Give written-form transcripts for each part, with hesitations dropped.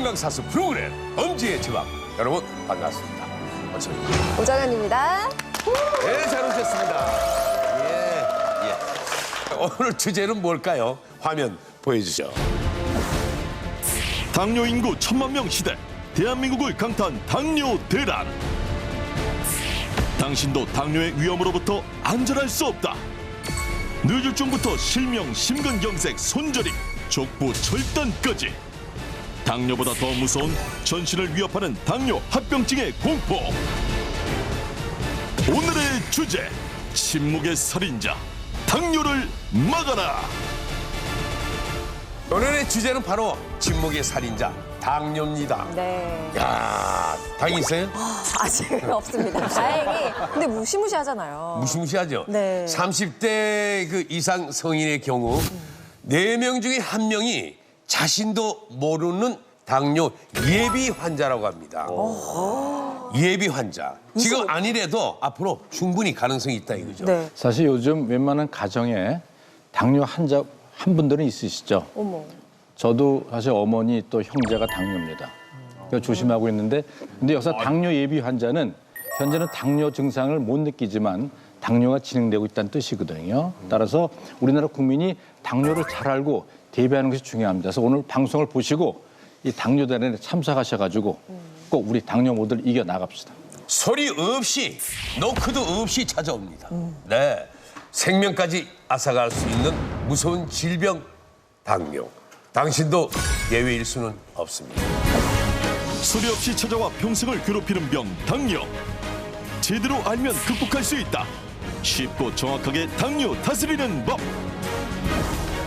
건강사수 프로그램 엄지의 지방. 여러분 반갑습니다. 어서 오정현입니다. 네, 잘 오셨습니다. 예. 오늘 주제는 뭘까요? 화면 보여주죠. 당뇨 인구 1000만 명 시대, 대한민국을 강타한 당뇨 대란. 당신도 당뇨의 위험으로부터 안전할 수 없다. 뇌졸중부터 실명, 심근경색, 손저림, 족부 절단까지. 당뇨보다 더 무서운 전신을 위협하는 당뇨 합병증의 공포. 오늘의 주제, 침묵의 살인자, 당뇨를 막아라. 오늘의 주제는 바로 침묵의 살인자 당뇨입니다. 네. 야, 당이 있어요? 아직 없습니다. 다행히. 근데 무시무시하잖아요. 무시무시하죠. 네. 30대 그 이상 성인의 경우 4명 중에 1명이 자신도 모르는 당뇨 예비 환자라고 합니다. 예비 환자. 지금 아니래도 앞으로 충분히 가능성이 있다 이거죠. 네. 사실 요즘 웬만한 가정에 당뇨 환자 한 분들은 있으시죠. 어머. 저도 사실 어머니 또 형제가 당뇨입니다. 그래서 조심하고 있는데, 근데 여기서 당뇨 예비 환자는 현재는 당뇨 증상을 못 느끼지만 당뇨가 진행되고 있다는 뜻이거든요. 따라서 우리나라 국민이 당뇨를 잘 알고 대비하는 것이 중요합니다. 그래서 오늘 방송을 보시고 이 당뇨 대란에 참석하셔가지고 꼭 우리 당뇨 모두를 이겨 나갑시다. 소리 없이 노크도 없이 찾아옵니다. 네, 생명까지 앗아갈 수 있는 무서운 질병 당뇨. 당신도 예외일 수는 없습니다. 소리 없이 찾아와 평생을 괴롭히는 병 당뇨. 제대로 알면 극복할 수 있다. 쉽고 정확하게 당뇨 다스리는 법.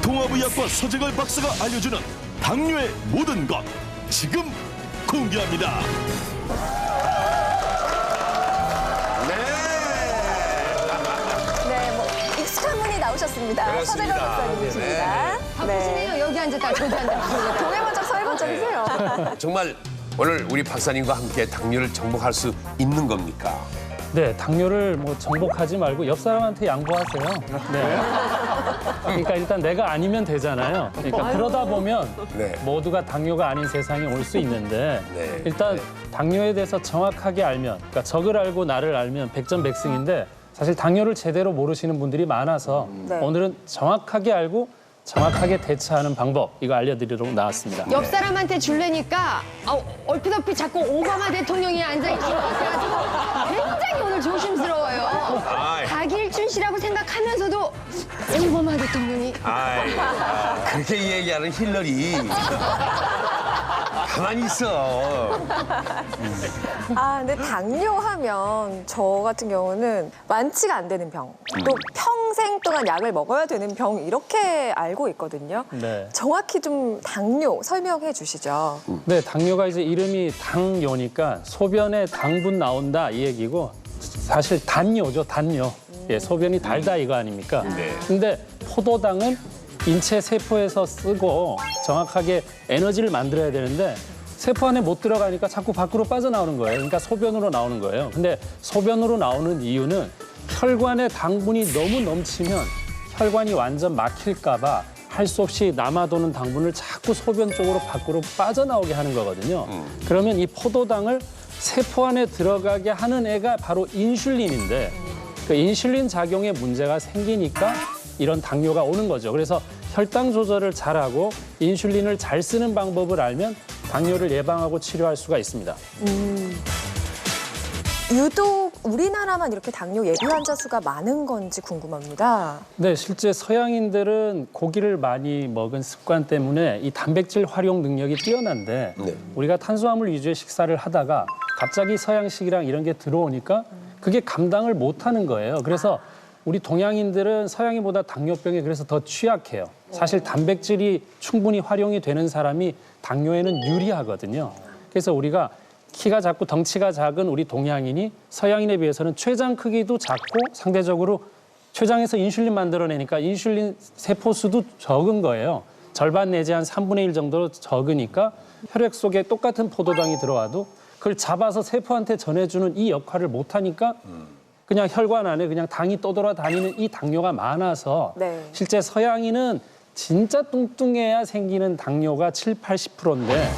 통합의학과 서재걸 박사가 알려주는 당뇨의 모든 것 지금 공개합니다. 네, 뭐 익숙한 분이 나오셨습니다. 그렇습니다. 서재경 박사님이십니다. 바쁘시네요. 여기 앉았다 저기 앉았다. 동해번쩍 서해번쩍이세요. 정말 오늘 우리 박사님과 함께 당뇨를 정복할 수 있는 겁니까? 네, 당뇨를 뭐 정복하지 말고 옆 사람한테 양보하세요. 네. 그러니까 일단 내가 아니면 되잖아요. 그러니까 그러다 보면 네. 모두가 당뇨가 아닌 세상이 올 수 있는데 네. 일단 당뇨에 대해서 정확하게 알면, 그러니까 적을 알고 나를 알면 백전백승인데 사실 당뇨를 제대로 모르시는 분들이 많아서 네. 오늘은 정확하게 알고 정확하게 대처하는 방법 이거 알려드리도록 나왔습니다. 옆 사람한테 줄래니까 얼핏 자꾸 오바마 대통령이 앉아있는 것 같아가지고 굉장히 오늘 조심스러워요. 아이. 박일준 씨라고 생각하면서도 오바마 대통령이 그렇게 얘기하는 힐러리. 가만히 있어. 아, 근데 당뇨하면 저 같은 경우는 완치가 안 되는 병, 또 평생 동안 약을 먹어야 되는 병 이렇게 알고 있거든요. 네. 정확히 좀 당뇨 설명해 주시죠. 네, 당뇨가 이제 이름이 당뇨니까 소변에 당분 나온다 이 얘기고 사실 단뇨죠, 단뇨. 예, 소변이 달다 이거 아닙니까? 네. 근데 포도당은 인체 세포에서 쓰고 정확하게 에너지를 만들어야 되는데 세포 안에 못 들어가니까 자꾸 밖으로 빠져나오는 거예요. 그러니까 소변으로 나오는 거예요. 근데 소변으로 나오는 이유는 혈관에 당분이 너무 넘치면 혈관이 완전 막힐까 봐 할 수 없이 남아도는 당분을 자꾸 소변 쪽으로 밖으로 빠져나오게 하는 거거든요. 그러면 이 포도당을 세포 안에 들어가게 하는 애가 바로 인슐린인데 그 인슐린 작용에 문제가 생기니까 이런 당뇨가 오는 거죠. 그래서 혈당 조절을 잘하고 인슐린을 잘 쓰는 방법을 알면 당뇨를 예방하고 치료할 수가 있습니다. 유독 우리나라만 이렇게 당뇨 예비 환자 수가 많은 건지 궁금합니다. 네, 실제 서양인들은 고기를 많이 먹은 습관 때문에 이 단백질 활용 능력이 뛰어난데 네. 우리가 탄수화물 위주의 식사를 하다가 갑자기 서양식이랑 이런 게 들어오니까 그게 감당을 못하는 거예요. 그래서 우리 동양인들은 서양인보다 당뇨병에 그래서 더 취약해요. 사실 단백질이 충분히 활용이 되는 사람이 당뇨에는 유리하거든요. 그래서 우리가 키가 작고 덩치가 작은 우리 동양인이 서양인에 비해서는 췌장 크기도 작고 상대적으로 췌장에서 인슐린 만들어내니까 인슐린 세포 수도 적은 거예요. 절반 내지 한 3분의 1 정도로 적으니까 혈액 속에 똑같은 포도당이 들어와도 그걸 잡아서 세포한테 전해주는 이 역할을 못하니까 그냥 혈관 안에 그냥 당이 떠돌아다니는 이 당뇨가 많아서 네. 실제 서양인은 진짜 뚱뚱해야 생기는 당뇨가 70, 80%인데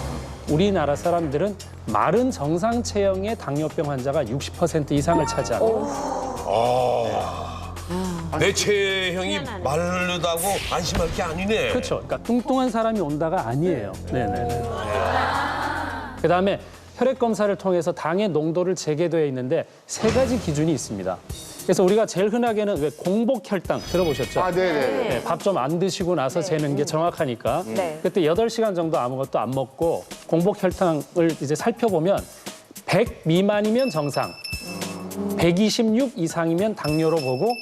우리나라 사람들은 마른 정상 체형의 당뇨병 환자가 60% 이상을 차지합니다. 내 체형이 마르다고 안심할 게 아니네. 그렇죠. 그러니까 뚱뚱한 사람이 온다가 아니에요. 네네네. 그다음에 혈액 검사를 통해서 당의 농도를 재게 되어 있는데 3가지 기준이 있습니다. 그래서 우리가 제일 흔하게는 왜 공복 혈당 들어보셨죠? 아, 네네. 네, 밥 좀 안 드시고 나서 재는 게 정확하니까. 네. 그때 8시간 정도 아무것도 안 먹고 공복 혈당을 이제 살펴보면 100 미만이면 정상, 126 이상이면 당뇨로 보고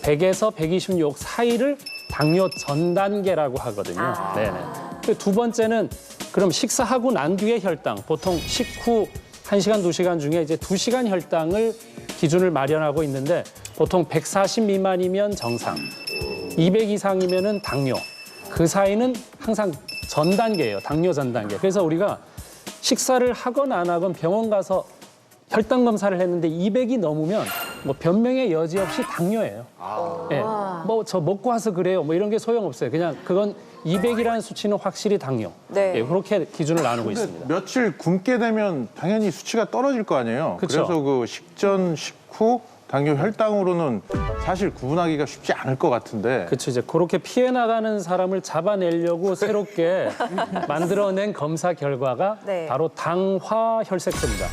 100에서 126 사이를 당뇨 전 단계라고 하거든요. 네네. 그 두 번째는 그럼 식사하고 난 뒤에 혈당, 보통 식후 1시간, 2시간 중에 이제 2시간 혈당을 기준을 마련하고 있는데 보통 140 미만이면 정상, 200 이상이면은 당뇨. 그 사이는 항상 전 단계예요. 당뇨 전 단계. 그래서 우리가 식사를 하건 안 하건 병원 가서 혈당 검사를 했는데 200이 넘으면 뭐 변명의 여지 없이 당뇨예요. 예. 뭐 저 먹고 와서 그래요. 뭐 이런 게 소용없어요. 그냥 그건 200이라는 수치는 확실히 당뇨. 네. 예, 그렇게 기준을 나누고 있습니다. 며칠 굶게 되면 당연히 수치가 떨어질 거 아니에요. 그쵸. 그래서 그 식전, 식후 당뇨 혈당으로는 사실 구분하기가 쉽지 않을 것 같은데. 그렇죠. 이제 그렇게 피해 나가는 사람을 잡아내려고 새롭게 만들어낸 검사 결과가 네. 바로 당화 혈색소입니다.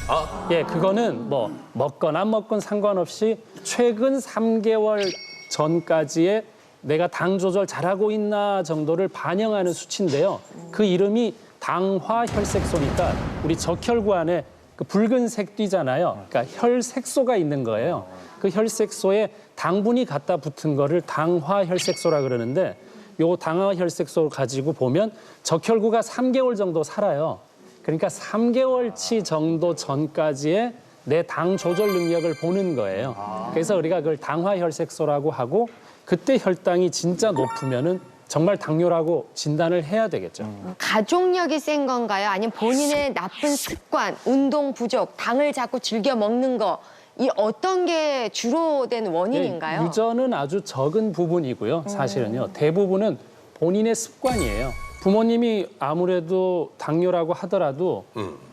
예, 그거는 뭐 먹건 안 먹건 상관없이 최근 3개월 전까지의 내가 당 조절 잘하고 있나 정도를 반영하는 수치인데요. 그 이름이 당화 혈색소니까 우리 적혈구 안에 그 붉은색 띠잖아요. 그러니까 혈색소가 있는 거예요. 그 혈색소에 당분이 갖다 붙은 거를 당화 혈색소라 그러는데 요 당화 혈색소를 가지고 보면 적혈구가 3개월 정도 살아요. 그러니까 3개월치 정도 전까지의 내 당 조절 능력을 보는 거예요. 그래서 우리가 그걸 당화 혈색소라고 하고 그때 혈당이 진짜 높으면은 정말 당뇨라고 진단을 해야 되겠죠. 가족력이 센 건가요? 아니면 본인의 나쁜 습관, 운동 부족, 당을 자꾸 즐겨 먹는 거, 이 어떤 게 주로 된 원인인가요? 유전은 아주 적은 부분이고요. 사실은요. 대부분은 본인의 습관이에요. 부모님이 아무래도 당뇨라고 하더라도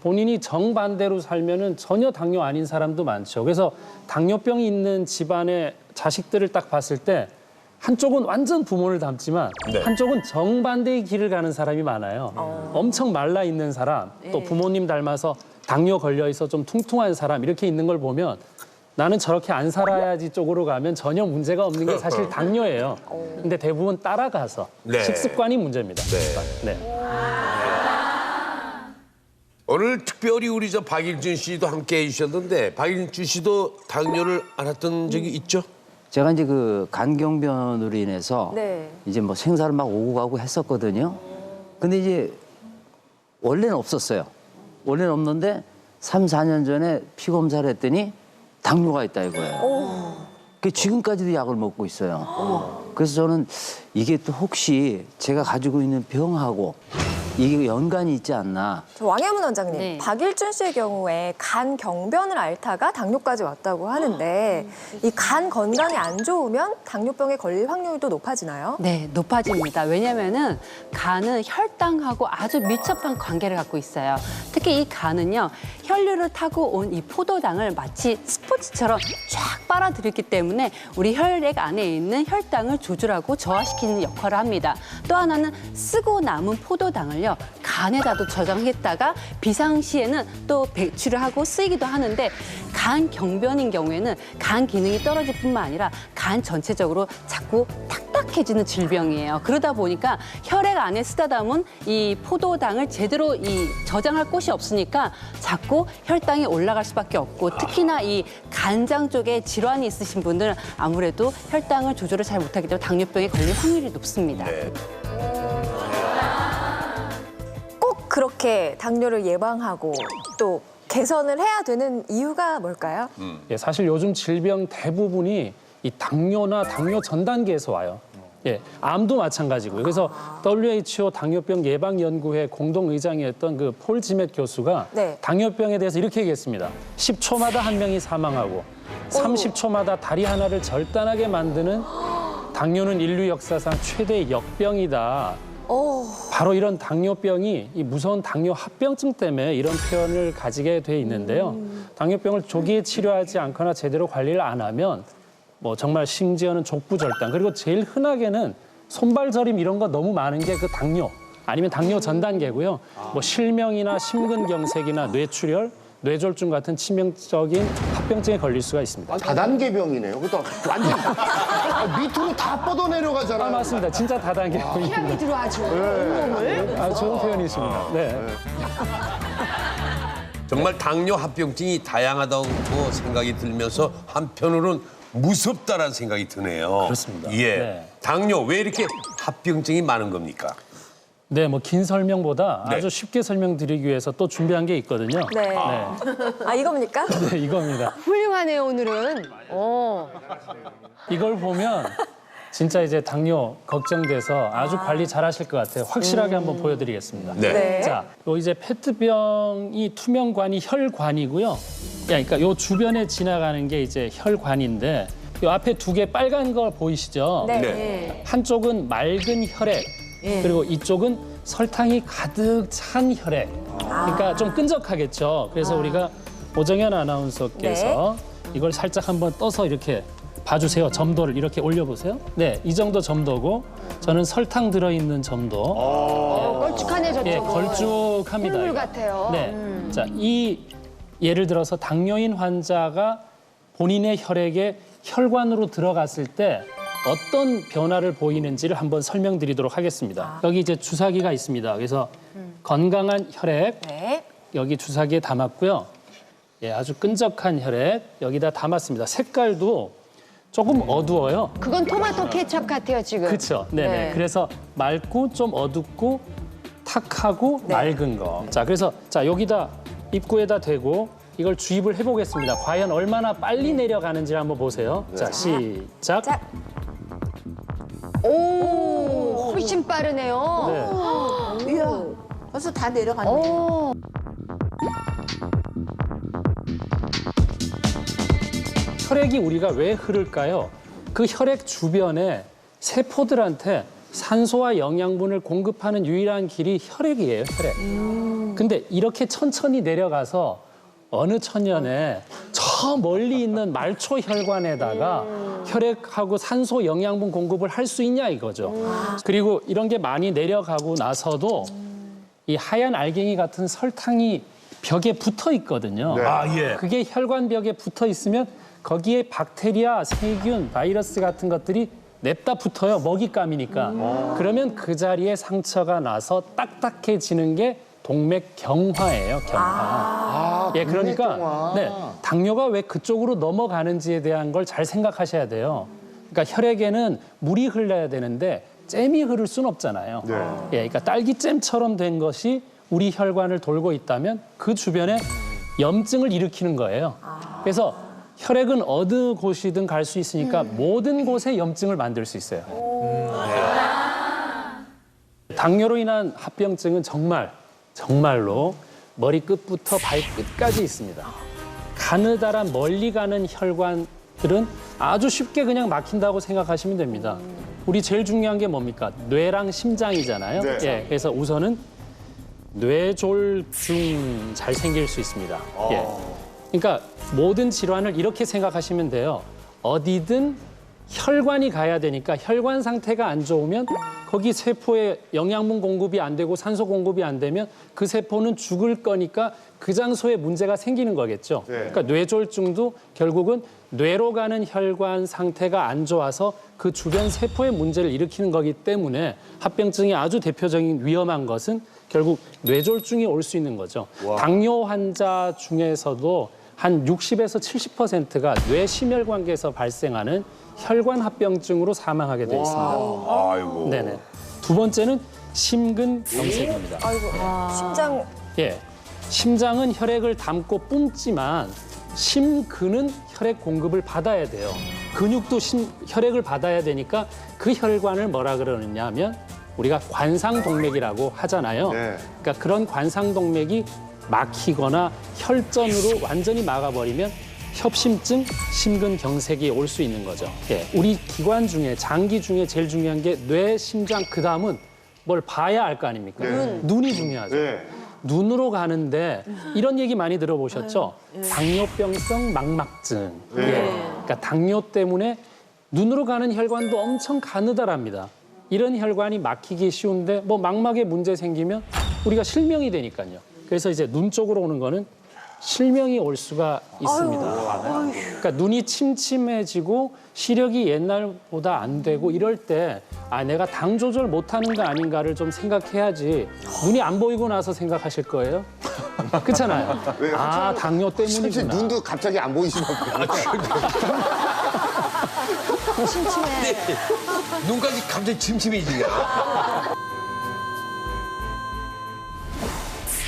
본인이 정반대로 살면은 전혀 당뇨 아닌 사람도 많죠. 그래서 당뇨병이 있는 집안의 자식들을 딱 봤을 때 한쪽은 완전 부모를 닮지만 한쪽은 정반대의 길을 가는 사람이 많아요. 엄청 말라 있는 사람, 또 부모님 닮아서 당뇨 걸려 있어 좀 퉁퉁한 사람 이렇게 있는 걸 보면 나는 저렇게 안 살아야지 쪽으로 가면 전혀 문제가 없는 게 사실 당뇨예요. 근데 대부분 따라가서 네. 식습관이 문제입니다. 네. 오늘 특별히 우리 저 박일준 씨도 함께 해주셨는데 박일준 씨도 당뇨를 앓았던 적이 있죠? 제가 이제 그 간경변으로 인해서 네. 이제 뭐 생사를 막 오고 가고 했었거든요. 근데 이제 원래는 없었어요. 원래는 없는데 3, 4년 전에 피 검사를 했더니 당뇨가 있다 이거예요. 그 지금까지도 약을 먹고 있어요. 그래서 저는 이게 또 혹시 제가 가지고 있는 병하고 이게 연관이 있지 않나. 저 왕혜문 원장님, 네. 박일준 씨의 경우에 간 경변을 앓다가 당뇨까지 왔다고 하는데 이 간 건강이 안 좋으면 당뇨병에 걸릴 확률도 높아지나요? 네, 높아집니다. 왜냐면은 간은 혈당하고 아주 밀접한 관계를 갖고 있어요. 특히 이 간은요, 혈류를 타고 온 이 포도당을 마치 스포츠처럼 쫙 빨아들였기 때문에 우리 혈액 안에 있는 혈당을 조절하고 저하시키는 역할을 합니다. 또 하나는 쓰고 남은 포도당을요, 간에다도 저장했다가 비상시에는 또 배출을 하고 쓰이기도 하는데 간 경변인 경우에는 간 기능이 떨어질 뿐만 아니라 간 전체적으로 자꾸 딱딱해지는 질병이에요. 그러다 보니까 혈액 안에 쓰다 담은 이 포도당을 제대로 저장할 곳이 없으니까 자꾸 혈당이 올라갈 수밖에 없고 특히나 이 간장 쪽에 질환이 있으신 분들은 아무래도 혈당을 조절을 잘 못하기 때문에 당뇨병에 걸릴 확률이 높습니다. 꼭 그렇게 당뇨를 예방하고 또 개선을 해야 되는 이유가 뭘까요? 예, 사실 요즘 질병 대부분이 이 당뇨나 당뇨 전 단계에서 와요. 예, 암도 마찬가지고요. 그래서 WHO 당뇨병 예방연구회 공동의장이었던 그 폴 지멧 교수가 네. 당뇨병에 대해서 이렇게 얘기했습니다. 10초마다 한 명이 사망하고 30초마다 다리 하나를 절단하게 만드는 당뇨는 인류 역사상 최대의 역병이다. 바로 이런 당뇨병이 이 무서운 당뇨 합병증 때문에 이런 표현을 가지게 돼 있는데요. 당뇨병을 조기에 치료하지 않거나 제대로 관리를 안 하면 뭐 정말 심지어는 족부절단, 그리고 제일 흔하게는 손발 저림 이런 거 너무 많은 게 그 당뇨 아니면 당뇨 전 단계고요. 뭐 실명이나 심근경색이나 뇌출혈, 뇌졸중 같은 치명적인 합병증에 걸릴 수가 있습니다. 다단계병이네요. 그것도 완전 밑으로 다 뻗어 내려가잖아요. 아, 맞습니다. 진짜 다단계입니다. 피라미드로 아주 온몸을. 아, 좋은 표현이십니다. 네. 정말 당뇨 합병증이 다양하다고 생각이 들면서 한편으로는 무섭다라는 생각이 드네요. 그렇습니다. 예. 네. 당뇨 왜 이렇게 합병증이 많은 겁니까? 네, 뭐 긴 설명보다 네. 아주 쉽게 설명드리기 위해서 또 준비한 게 있거든요. 네. 아, 이겁니까? 네, 이겁니다. 훌륭하네요, 오늘은. 이걸 보면 진짜 이제 당뇨 걱정돼서 아주 관리 잘하실 것 같아요. 확실하게 한번 보여드리겠습니다. 네. 네. 자, 요 이제 페트병이 투명관이 혈관이고요. 그러니까 요 주변에 지나가는 게 이제 혈관인데 요 앞에 두 개 빨간 거 보이시죠? 네. 네. 한쪽은 맑은 혈액, 그리고 이쪽은 설탕이 가득 찬 혈액. 그러니까 좀 끈적하겠죠. 그래서 우리가 오정현 아나운서께서 이걸 살짝 한번 떠서 이렇게 봐주세요. 점도를 이렇게 올려보세요. 네, 이 정도 점도고 저는 설탕 들어있는 점도. 걸쭉하네, 저쪽은. 예, 걸쭉합니다. 꿀물 이거. 같아요. 네, 자, 예를 들어서 당뇨인 환자가 본인의 혈액에 혈관으로 들어갔을 때 어떤 변화를 보이는지를 한번 설명드리도록 하겠습니다. 여기 이제 주사기가 있습니다. 그래서 건강한 혈액 네. 여기 주사기에 담았고요. 예, 아주 끈적한 혈액 여기다 담았습니다. 색깔도 조금 어두워요. 그건 토마토 케첩 같아요, 지금. 그렇죠. 네네. 네. 그래서 맑고 좀 어둡고 탁하고 맑은 거. 자, 그래서 자 여기다 입구에다 대고 이걸 주입을 해보겠습니다. 과연 얼마나 빨리 내려가는지 한번 보세요. 자, 시작. 자. 오, 훨씬 빠르네요. 네. 이야, 벌써 다 내려갔네. 오. 혈액이 우리가 왜 흐를까요? 그 혈액 주변에 세포들한테 산소와 영양분을 공급하는 유일한 길이 혈액이에요, 혈액. 근데 이렇게 천천히 내려가서 어느 천년에 저 멀리 있는 말초 혈관에다가 혈액하고 산소 영양분 공급을 할 수 있냐 이거죠. 그리고 이런 게 많이 내려가고 나서도 이 하얀 알갱이 같은 설탕이 벽에 붙어 있거든요. 아, 예. 그게 혈관벽에 붙어 있으면 거기에 박테리아, 세균, 바이러스 같은 것들이 냅다 붙어요. 먹잇감이니까. 그러면 그 자리에 상처가 나서 딱딱해지는 게 동맥경화예요, 경화. 예, 그러니까 네, 당뇨가 왜 그쪽으로 넘어가는지에 대한 걸 잘 생각하셔야 돼요. 그러니까 혈액에는 물이 흘러야 되는데 잼이 흐를 순 없잖아요. 예, 그러니까 딸기잼처럼 된 것이 우리 혈관을 돌고 있다면 그 주변에 염증을 일으키는 거예요. 그래서 혈액은 어느 곳이든 갈 수 있으니까 모든 곳에 염증을 만들 수 있어요. 당뇨로 인한 합병증은 정말로 머리 끝부터 발끝까지 있습니다. 가느다란 멀리 가는 혈관들은 아주 쉽게 그냥 막힌다고 생각하시면 됩니다. 우리 제일 중요한 게 뭡니까? 뇌랑 심장이잖아요. 네. 예, 그래서 우선은 뇌졸중 잘 생길 수 있습니다. 예. 그러니까 모든 질환을 이렇게 생각하시면 돼요. 어디든 혈관이 가야 되니까 혈관 상태가 안 좋으면 거기 세포에 영양분 공급이 안 되고 산소 공급이 안 되면 그 세포는 죽을 거니까 그 장소에 문제가 생기는 거겠죠. 그러니까 뇌졸중도 결국은 뇌로 가는 혈관 상태가 안 좋아서 그 주변 세포에 문제를 일으키는 거기 때문에 합병증의 아주 대표적인 위험한 것은 결국 뇌졸중이 올 수 있는 거죠. 당뇨 환자 중에서도 한 60에서 70%가 뇌심혈관계에서 발생하는 혈관 합병증으로 사망하게 돼 있습니다. 아이고. 네네. 두 번째는 심근경색입니다. 심장. 예, 심장은 혈액을 담고 뿜지만 심근은 혈액 공급을 받아야 돼요. 근육도 혈액을 받아야 되니까 그 혈관을 뭐라 그러느냐면 우리가 관상동맥이라고 하잖아요. 그러니까 그런 관상동맥이 막히거나 혈전으로 완전히 막아버리면 협심증, 심근경색이 올 수 있는 거죠. 예, 우리 기관 중에 장기 중에 제일 중요한 게 뇌, 심장, 그 다음은 뭘 봐야 알 거 아닙니까? 네. 눈이 중요하죠. 네. 눈으로 가는데 이런 얘기 많이 들어보셨죠? 당뇨병성 망막증. 예. 그러니까 당뇨 때문에 눈으로 가는 혈관도 엄청 가느다랍니다. 이런 혈관이 막히기 쉬운데 뭐 망막에 문제 생기면 우리가 실명이 되니까요. 그래서 이제 눈 쪽으로 오는 거는 실명이 올 수가 있습니다. 그러니까 눈이 침침해지고 시력이 옛날보다 안 되고 이럴 때 아, 내가 당 조절 못하는 거 아닌가를 좀 생각해야지 눈이 안 보이고 나서 생각하실 거예요. 그렇잖아요. 왜? 아, 당뇨 심지어 때문이구나. 눈도 갑자기 안 보이시면 침침해. 눈까지 갑자기 침침해지냐.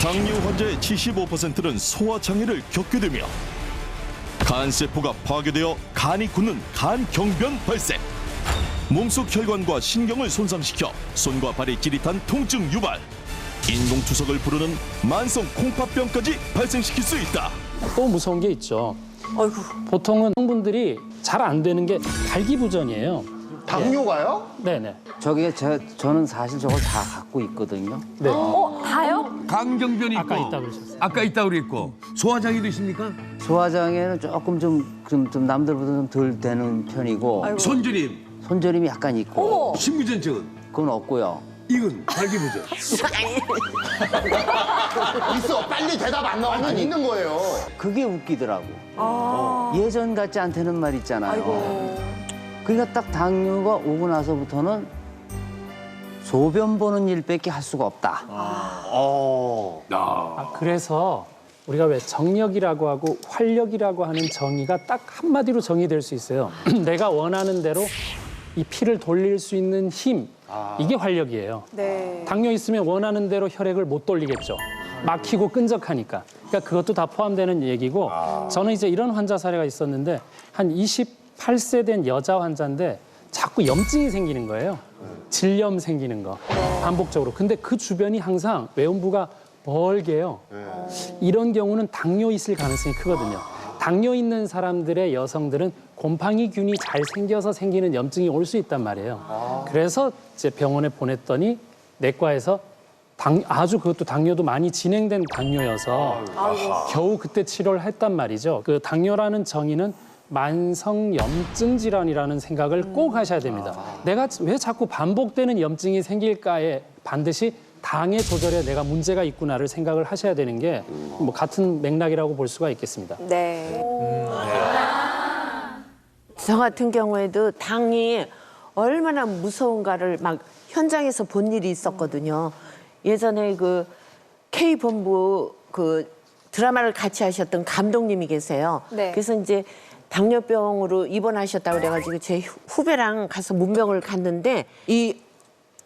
당뇨 환자의 75%는 소화장애를 겪게 되며 간세포가 파괴되어 간이 굳는 간경변 발생. 몸속 혈관과 신경을 손상시켜 손과 발이 찌릿한 통증 유발. 인공투석을 부르는 만성 콩팥병까지 발생시킬 수 있다. 또 무서운 게 있죠. 보통은 성분들이 잘 안 되는 게 갈기부전이에요. 당뇨가요? 네네. 저는 사실 저걸 다 갖고 있거든요. 네. 다요? 강경변이 있고 아까 있다 그러셨어요. 아까 있다 그랬고 소화장애도 있습니까? 소화장애는 조금 좀 남들보다 좀 덜 되는 편이고 손저림, 손저림이 약간 있고 신부전증은 그건 없고요. 이건 갈기부전. 있어. 빨리 대답 안 나오면 있는 거예요. 그게 웃기더라고. 예전 같지 않다는 말 있잖아요. 그러니까 딱 당뇨가 오고 나서부터는 소변 보는 일밖에 할 수가 없다. 그래서 우리가 왜 정력이라고 하고 활력이라고 하는 정의가 딱 한마디로 정의될 수 있어요. 내가 원하는 대로 이 피를 돌릴 수 있는 힘, 이게 활력이에요. 네. 당뇨 있으면 원하는 대로 혈액을 못 돌리겠죠. 막히고 끈적하니까. 그러니까 그것도 다 포함되는 얘기고 저는 이제 이런 환자 사례가 있었는데 한 28세 된 여자 환자인데 자꾸 염증이 생기는 거예요. 질염 생기는 거 반복적으로. 근데 그 주변이 항상 외음부가 멀게요. 이런 경우는 당뇨 있을 가능성이 크거든요. 당뇨 있는 사람들의 여성들은 곰팡이균이 잘 생겨서 생기는 염증이 올 수 있단 말이에요. 그래서 이제 병원에 보냈더니 내과에서 아주 그것도 당뇨도 많이 진행된 당뇨여서 겨우 그때 치료를 했단 말이죠. 그 당뇨라는 정의는 만성 염증 질환이라는 생각을 꼭 하셔야 됩니다. 내가 왜 자꾸 반복되는 염증이 생길까에 반드시 당의 조절에 내가 문제가 있구나를 생각을 하셔야 되는 게 뭐 같은 맥락이라고 볼 수가 있겠습니다. 네. 저 같은 경우에도 당이 얼마나 무서운가를 막 현장에서 본 일이 있었거든요. 예전에 그 K본부 그 드라마를 같이 하셨던 감독님이 계세요. 네. 그래서 이제 당뇨병으로 입원하셨다고 그래가지고 제 후배랑 가서 문병을 갔는데 이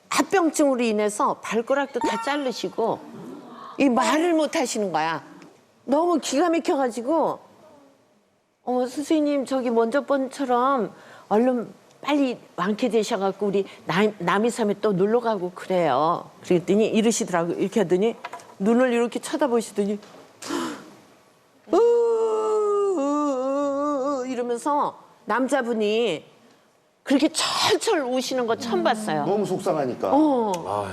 합병증으로 인해서 발가락도 다 자르시고 이 말을 못 하시는 거야. 너무 기가 막혀가지고 선생님 저기 먼저 번처럼 얼른 빨리 완쾌되셔갖고 우리 남이섬에 또 놀러 가고 그래요. 그랬더니 이러시더라고. 이렇게 하더니 눈을 이렇게 쳐다보시더니 이러면서 남자분이 그렇게 철철 우시는 거 처음 봤어요. 너무 속상하니까.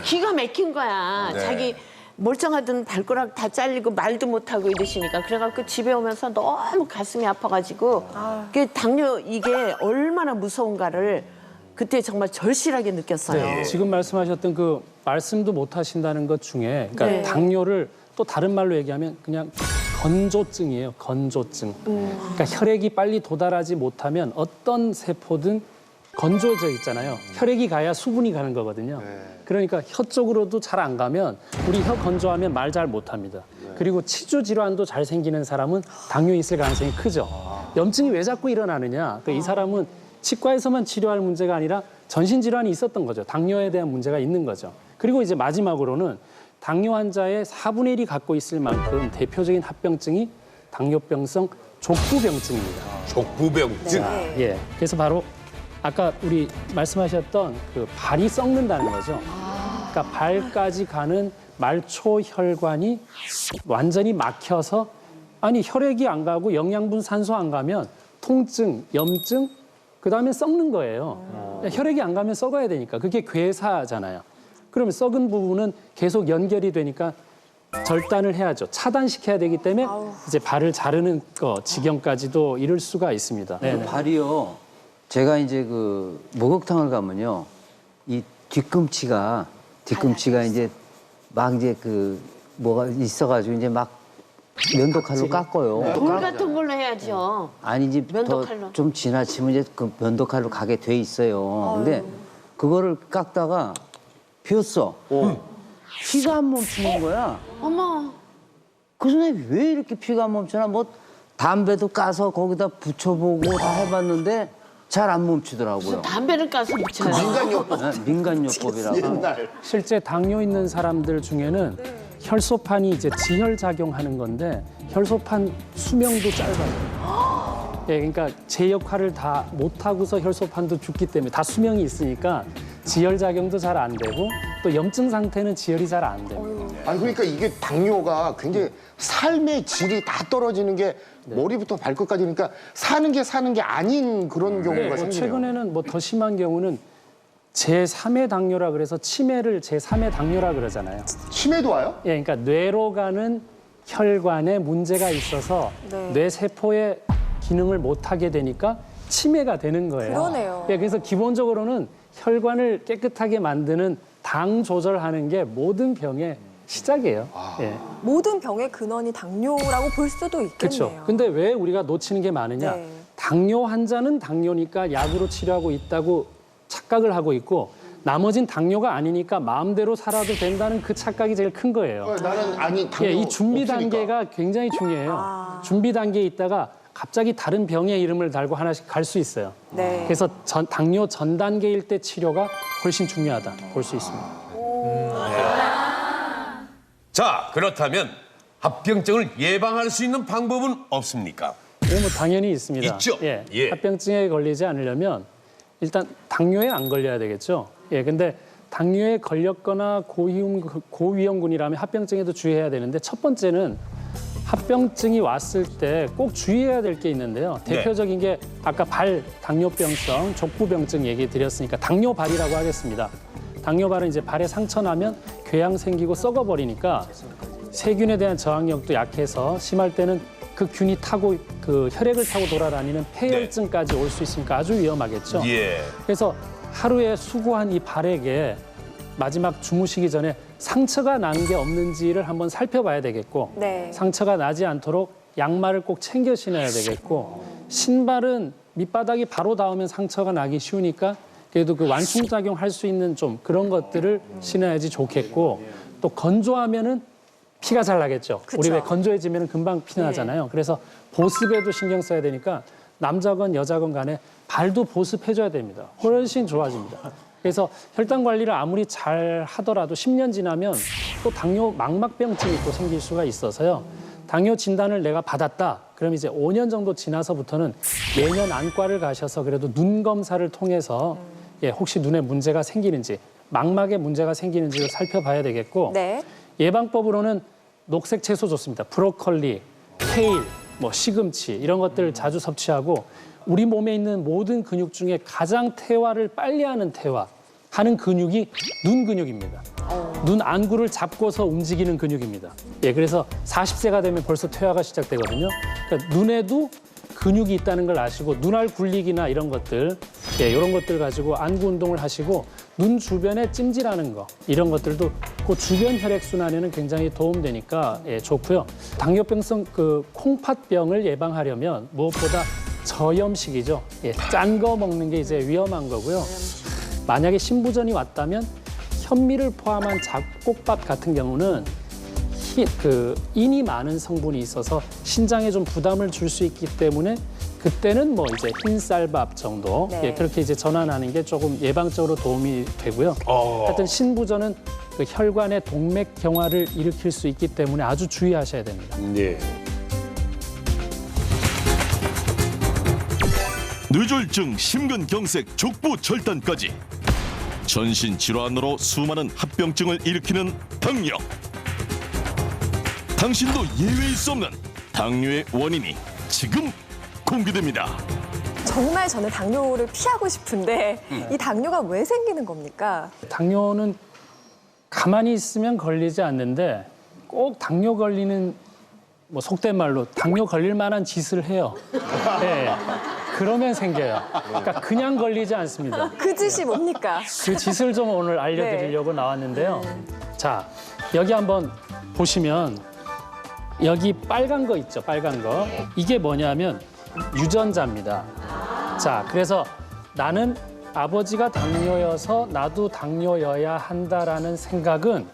기가 막힌 거야. 네. 자기 멀쩡하던 발가락 다 잘리고 말도 못하고 이러시니까. 그래갖고 집에 오면서 너무 가슴이 아파가지고 그 당뇨 이게 얼마나 무서운가를 그때 정말 절실하게 느꼈어요. 네, 지금 말씀하셨던 그 말씀도 못 하신다는 것 중에 그러니까 네. 당뇨를 또 다른 말로 얘기하면 그냥 건조증이에요. 건조증. 그러니까 혈액이 빨리 도달하지 못하면 어떤 세포든 건조져 있잖아요. 혈액이 가야 수분이 가는 거거든요. 그러니까 혀 쪽으로도 잘 안 가면 우리 혀 건조하면 말 잘 못합니다. 그리고 치주 질환도 잘 생기는 사람은 당뇨 있을 가능성이 크죠. 염증이 왜 자꾸 일어나느냐? 그러니까 이 사람은 치과에서만 치료할 문제가 아니라 전신 질환이 있었던 거죠. 당뇨에 대한 문제가 있는 거죠. 그리고 이제 마지막으로는 당뇨 환자의 4분의 1이 갖고 있을 만큼 대표적인 합병증이 당뇨병성 족부병증입니다. 족부병증. 예. 그래서 바로 아까 우리 말씀하셨던 그 발이 썩는다는 거죠. 그러니까 발까지 가는 말초 혈관이 완전히 막혀서 아니 혈액이 안 가고 영양분 산소 안 가면 통증, 염증, 그다음에 썩는 거예요. 혈액이 안 가면 썩어야 되니까 그게 괴사잖아요. 그러면 썩은 부분은 계속 연결이 되니까 절단을 해야죠. 차단시켜야 되기 때문에 이제 발을 자르는 지경까지도 이를 수가 있습니다. 네네. 발이요. 제가 이제 그 목욕탕을 가면요. 이 뒤꿈치가 이제 막 이제 그 뭐가 있어가지고 이제 막 면도칼로 깎아요. 돌 같은 걸로 해야죠. 아니 이제 면도칼로. 더 좀 지나치면 이제 그 면도칼로 가게 돼 있어요. 근데 그거를 깎다가 비었어. 피가 안 멈추는 거야. 어머. 그 손에 왜 이렇게 피가 안 멈추나? 뭐 담배도 까서 거기다 붙여보고 다 해봤는데 잘 안 멈추더라고요. 담배를 까서 묻혀요. 민간요법. 민간요법이라고. 옛날. 실제 당뇨 있는 사람들 중에는 혈소판이 이제 지혈 작용하는 건데 혈소판 수명도 짧아요. 예, 그러니까 제 역할을 다 못하고서 혈소판도 죽기 때문에 다 수명이 있으니까 지혈 작용도 잘 안 되고 또 염증 상태는 지혈이 잘 안 됩니다. 아니 그러니까 이게 당뇨가 굉장히 삶의 질이 다 떨어지는 게 머리부터 발끝까지 그러니까 사는 게 아닌 그런 경우가 뭐 생기네요. 최근에는 뭐 더 심한 경우는 제3의 당뇨라 그래서 치매를 제3의 당뇨라 그러잖아요. 치매도 와요? 예, 그러니까 뇌로 가는 혈관에 문제가 있어서 뇌 세포의 기능을 못 하게 되니까 치매가 되는 거예요. 그러네요. 예, 그래서 기본적으로는 혈관을 깨끗하게 만드는 당 조절하는 게 모든 병의 시작이에요. 예. 모든 병의 근원이 당뇨라고 볼 수도 있겠네요. 그렇죠. 근데 왜 우리가 놓치는 게 많으냐? 네. 당뇨 환자는 당뇨니까 약으로 치료하고 있다고 착각을 하고 있고 나머진 당뇨가 아니니까 마음대로 살아도 된다는 그 착각이 제일 큰 거예요. 나는 아니 당뇨 예, 이 준비 없으니까. 단계가 굉장히 중요해요. 준비 단계에 있다가 갑자기 다른 병의 이름을 달고 하나씩 갈 수 있어요. 네. 그래서 당뇨 전 단계일 때 치료가 훨씬 중요하다 볼 수 있습니다. 자, 그렇다면 합병증을 예방할 수 있는 방법은 없습니까? 네, 뭐 당연히 있습니다. 있죠? 예, 예. 합병증에 걸리지 않으려면 일단 당뇨에 안 걸려야 되겠죠. 예, 근데 당뇨에 걸렸거나 고위험군이라면 합병증에도 주의해야 되는데 첫 번째는 합병증이 왔을 때 꼭 주의해야 될 게 있는데요. 대표적인 게 아까 발 당뇨병성 족부병증 얘기 드렸으니까 당뇨발이라고 하겠습니다. 당뇨발은 이제 발에 상처 나면 궤양 생기고 썩어버리니까 세균에 대한 저항력도 약해서 심할 때는 그 균이 타고 그 혈액을 타고 돌아다니는 폐혈증까지 올 수 있으니까 아주 위험하겠죠. 예. 그래서 하루에 수고한 이 발에게 마지막 주무시기 전에 상처가 난 게 없는지를 한번 살펴봐야 되겠고 네. 상처가 나지 않도록 양말을 꼭 챙겨 신어야 되겠고 신발은 밑바닥이 바로 닿으면 상처가 나기 쉬우니까 그래도 그 완충작용 할 수 있는 좀 그런 것들을 신어야지 좋겠고 또 건조하면은 피가 잘 나겠죠. 우리 왜 건조해지면 금방 피 나잖아요. 그래서 보습에도 신경 써야 되니까 남자건 여자건 간에 발도 보습해줘야 됩니다. 훨씬 좋아집니다. 그래서 혈당 관리를 아무리 잘 하더라도 10년 지나면 또 당뇨 망막병증이 또 생길 수가 있어서요. 당뇨 진단을 내가 받았다. 그럼 이제 5년 정도 지나서부터는 매년 안과를 가셔서 그래도 눈 검사를 통해서 예, 혹시 눈에 문제가 생기는지 망막에 문제가 생기는지를 살펴봐야 되겠고 네. 예방법으로는 녹색 채소 좋습니다. 브로콜리, 케일, 뭐 시금치 이런 것들을 자주 섭취하고 우리 몸에 있는 모든 근육 중에 가장 퇴화를 빨리 하는 하는 근육이 눈 근육입니다. 눈 안구를 잡고서 움직이는 근육입니다. 예, 그래서 40세가 되면 벌써 퇴화가 시작되거든요. 그러니까 눈에도 근육이 있다는 걸 아시고 눈알 굴리기나 이런 것들, 예, 이런 것들 가지고 안구 운동을 하시고 눈 주변에 찜질하는 거 이런 것들도 그 주변 혈액 순환에는 굉장히 도움되니까 예, 좋고요. 당뇨병성 그 콩팥병을 예방하려면 무엇보다 저염식이죠. 예, 짠 거 먹는 게 이제 위험한 거고요. 만약에 신부전이 왔다면 현미를 포함한 잡곡밥 같은 경우는 인이 많은 성분이 있어서 신장에 좀 부담을 줄 수 있기 때문에 그때는 뭐 이제 흰쌀밥 정도 네. 예, 그렇게 이제 전환하는 게 조금 예방적으로 도움이 되고요. 하여튼 신부전은 그 혈관의 동맥 경화를 일으킬 수 있기 때문에 아주 주의하셔야 됩니다. 네. 뇌졸중, 심근경색, 족부절단까지 전신 질환으로 수많은 합병증을 일으키는 당뇨. 당신도 예외일 수 없는 당뇨의 원인이 지금 공개됩니다. 정말 저는 당뇨를 피하고 싶은데 이 당뇨가 왜 생기는 겁니까? 당뇨는 가만히 있으면 걸리지 않는데 꼭 당뇨 걸리는 뭐 속된 말로 당뇨 걸릴 만한 짓을 해요. 네. 그러면 생겨요. 그러니까 그냥 걸리지 않습니다. 그 짓이 뭡니까? 그 짓을 좀 오늘 알려드리려고 나왔는데요. 자, 여기 한번 보시면 여기 빨간 거 있죠, 빨간 거. 이게 뭐냐면 유전자입니다. 자, 그래서 나는 아버지가 당뇨여서 나도 당뇨여야 한다라는 생각은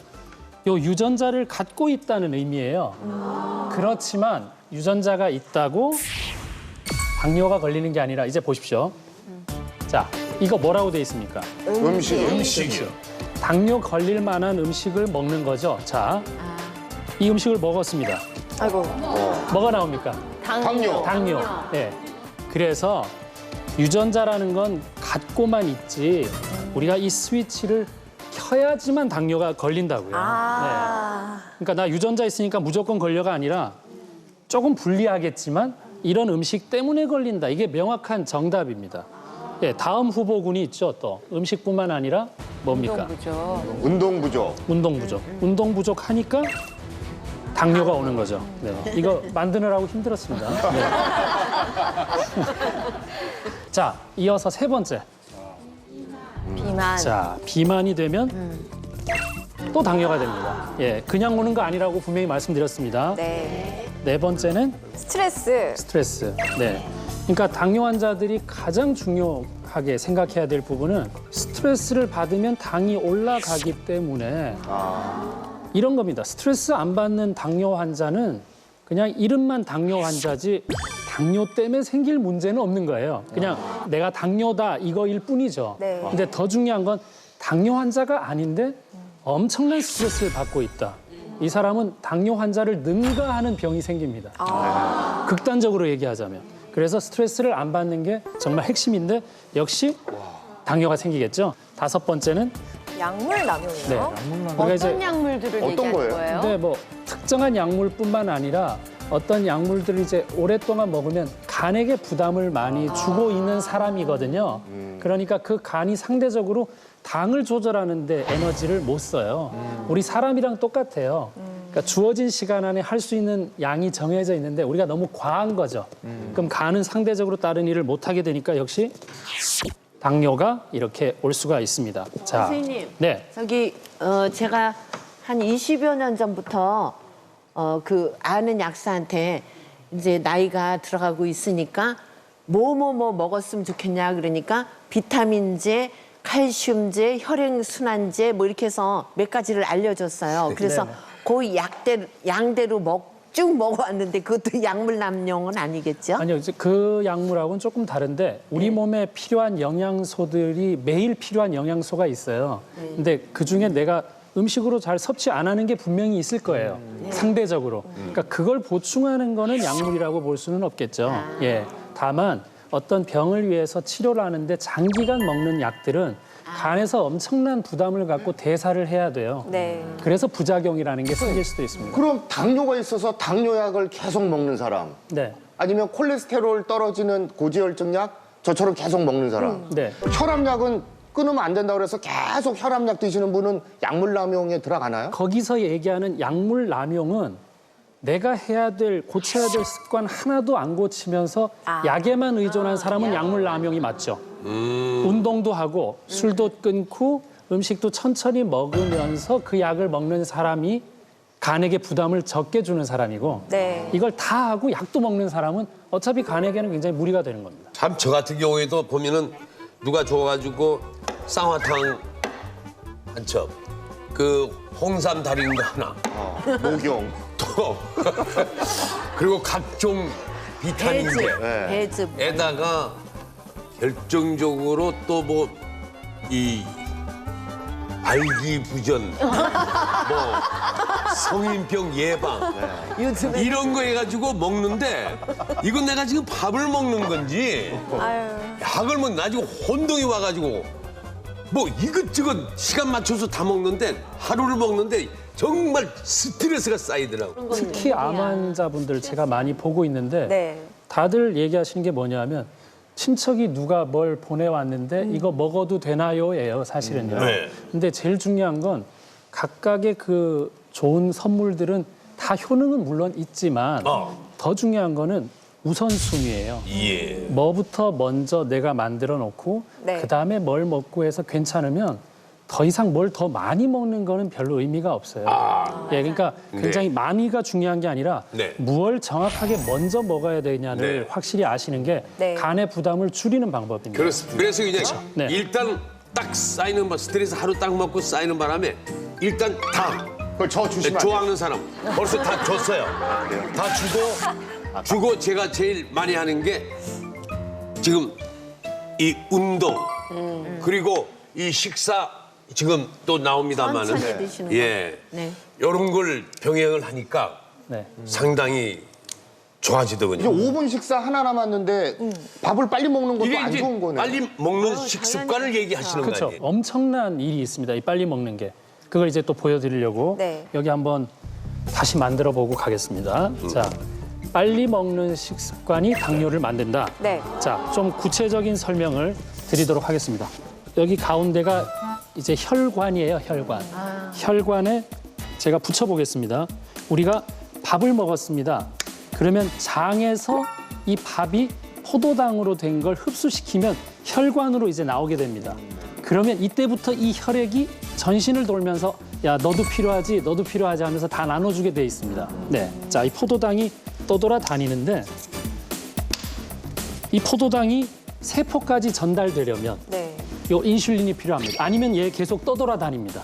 요 유전자를 갖고 있다는 의미예요. 그렇지만 유전자가 있다고 당뇨가 걸리는 게 아니라 이제 보십시오. 자, 이거 뭐라고 돼 있습니까? 음식이요. 당뇨 걸릴 만한 음식을 먹는 거죠. 자, 이 음식을 먹었습니다. 아이고. 뭐가 나옵니까? 당뇨. 당뇨. 네. 그래서 유전자라는 건 갖고만 있지 우리가 이 스위치를 켜야지만 당뇨가 걸린다고요. 네. 그러니까 나 유전자 있으니까 무조건 걸려가 아니라 조금 불리하겠지만 이런 음식 때문에 걸린다. 이게 명확한 정답입니다. 예, 다음 후보군이 있죠. 또 음식뿐만 아니라 뭡니까? 운동 부족. 운동 부족. 운동 부족하니까 당뇨가 오는 거죠. 네. 이거 만드느라고 힘들었습니다. 네. 자, 이어서 세 번째. 비만. 자, 비만이 되면 또 당뇨가 됩니다. 예, 그냥 오는 거 아니라고 분명히 말씀드렸습니다. 네. 네 번째는 스트레스. 스트레스. 네. 그러니까 당뇨 환자들이 가장 중요하게 생각해야 될 부분은 스트레스를 받으면 당이 올라가기 때문에 이런 겁니다. 스트레스 안 받는 당뇨 환자는 그냥 이름만 당뇨 환자지 당뇨 때문에 생길 문제는 없는 거예요. 그냥 내가 당뇨다 이거일 뿐이죠. 네. 근데 더 중요한 건 당뇨 환자가 아닌데 엄청난 스트레스를 받고 있다. 이 사람은 당뇨 환자를 능가하는 병이 생깁니다. 극단적으로 얘기하자면. 그래서 스트레스를 안 받는 게 정말 핵심인데 역시 당뇨가 생기겠죠. 다섯 번째는 약물 남용이요. 네. 우리가 이제 어떤 약물들을 어떤 얘기하는 거예요? 거예요? 근데 뭐 특정한 약물뿐만 아니라 어떤 약물들을 이제 오랫동안 먹으면 간에게 부담을 많이 주고 있는 사람이거든요. 그러니까 그 간이 상대적으로 당을 조절하는데 에너지를 못 써요. 우리 사람이랑 똑같아요. 그러니까 주어진 시간 안에 할 수 있는 양이 정해져 있는데 우리가 너무 과한 거죠. 그럼 간은 상대적으로 다른 일을 못 하게 되니까 역시 당뇨가 이렇게 올 수가 있습니다. 자, 선생님. 네. 저기 제가 한 20여 년 전부터 그 아는 약사한테 이제 나이가 들어가고 있으니까 뭐 먹었으면 좋겠냐 그러니까 비타민제, 칼슘제, 혈행순환제 뭐 이렇게 해서 몇 가지를 알려줬어요. 그래서 그 양대로 쭉 먹어왔는데 그것도 약물 남용은 아니겠죠? 아니요, 이제 그 약물하고는 조금 다른데 우리 몸에 필요한 영양소들이 매일 필요한 영양소가 있어요. 근데 그 중에 내가 음식으로 잘 섭취 안 하는 게 분명히 있을 거예요. 상대적으로. 그러니까 그걸 보충하는 거는 약물이라고 볼 수는 없겠죠. 예. 다만 어떤 병을 위해서 치료를 하는데 장기간 먹는 약들은 간에서 엄청난 부담을 갖고 대사를 해야 돼요. 네. 그래서 부작용이라는 게 생길 수도 있습니다. 그럼 당뇨가 있어서 당뇨약을 계속 먹는 사람, 네. 아니면 콜레스테롤 떨어지는 고지혈증약 저처럼 계속 먹는 사람, 네. 혈압약은 끊으면 안 된다고 그래서 계속 혈압약 드시는 분은 약물 남용에 들어가나요? 거기서 얘기하는 약물 남용은 내가 해야 될, 고쳐야 될 습관 하나도 안 고치면서 약에만 의존한 사람은 약물 남용이 맞죠. 운동도 하고 술도 끊고 음식도 천천히 먹으면서 그 약을 먹는 사람이 간에게 부담을 적게 주는 사람이고 네. 이걸 다 하고 약도 먹는 사람은 어차피 간에게는 굉장히 무리가 되는 겁니다. 참 저 같은 경우에도 보면은 누가 줘가지고 쌍화탕 한 첩, 그 홍삼 달인 거 하나, 목용. 또 그리고 각종 비타민제 에다가 결정적으로 또 뭐 이 발기부전, 뭐 성인병 예방 이런 거 해가지고 먹는데 이건 내가 지금 밥을 먹는 건지 아유. 약을 먹 나지고 혼동이 와가지고 뭐 이것저것 시간 맞춰서 다 먹는데 하루를 먹는데 정말 스트레스가 쌓이더라고. 특히 암 환자분들 제가 많이 보고 있는데 네. 다들 얘기하시는 게 뭐냐면 친척이 누가 뭘 보내왔는데 이거 먹어도 되나요?예요, 사실은요. 네. 근데 제일 중요한 건 각각의 그 좋은 선물들은 다 효능은 물론 있지만 더 중요한 거는 우선순위예요. 예. 뭐부터 먼저 내가 만들어 놓고 네. 그다음에 뭘 먹고 해서 괜찮으면 더 이상 뭘 더 많이 먹는 거는 별로 의미가 없어요. 예, 그러니까 굉장히 많이가 중요한 게 아니라 네. 무엇을 정확하게 먼저 먹어야 되냐를 네. 확실히 아시는 게 네. 간의 부담을 줄이는 방법입니다. 그래서 그냥 네. 일단 딱 쌓이는 스트레스 하루 딱 먹고 쌓이는 바람에 일단 다 그걸 저 주시면 안 돼요? 좋아하는 사람 벌써 다 줬어요. 다 주고 제가 제일 많이 하는 게 지금 이 운동 그리고 이 식사 지금 또 나옵니다만은 천천히 드시는 거. 예 네. 이런 걸 병행을 하니까 네. 상당히 좋아지더군요. 이제 5분 식사 하나 남았는데 밥을 빨리 먹는 것도 이게 안 이제 좋은 거네. 빨리 먹는 식습관을 얘기하시는 거 그렇죠. 아니에요? 엄청난 일이 있습니다. 이 빨리 먹는 게. 그걸 이제 또 보여드리려고 네. 여기 한번 다시 만들어 보고 가겠습니다. 자, 빨리 먹는 식습관이 당뇨를 만든다. 네. 자, 좀 구체적인 설명을 드리도록 하겠습니다. 여기 가운데가 이제 혈관이에요, 혈관. 혈관에 제가 붙여보겠습니다. 우리가 밥을 먹었습니다. 그러면 장에서 이 밥이 포도당으로 된 걸 흡수시키면 혈관으로 이제 나오게 됩니다. 그러면 이때부터 이 혈액이 전신을 돌면서 야 너도 필요하지 너도 필요하지 하면서 다 나눠주게 돼 있습니다. 네, 자 이 포도당이 떠돌아다니는데 이 포도당이 세포까지 전달되려면 네. 요 인슐린이 필요합니다. 아니면 얘 계속 떠돌아다닙니다.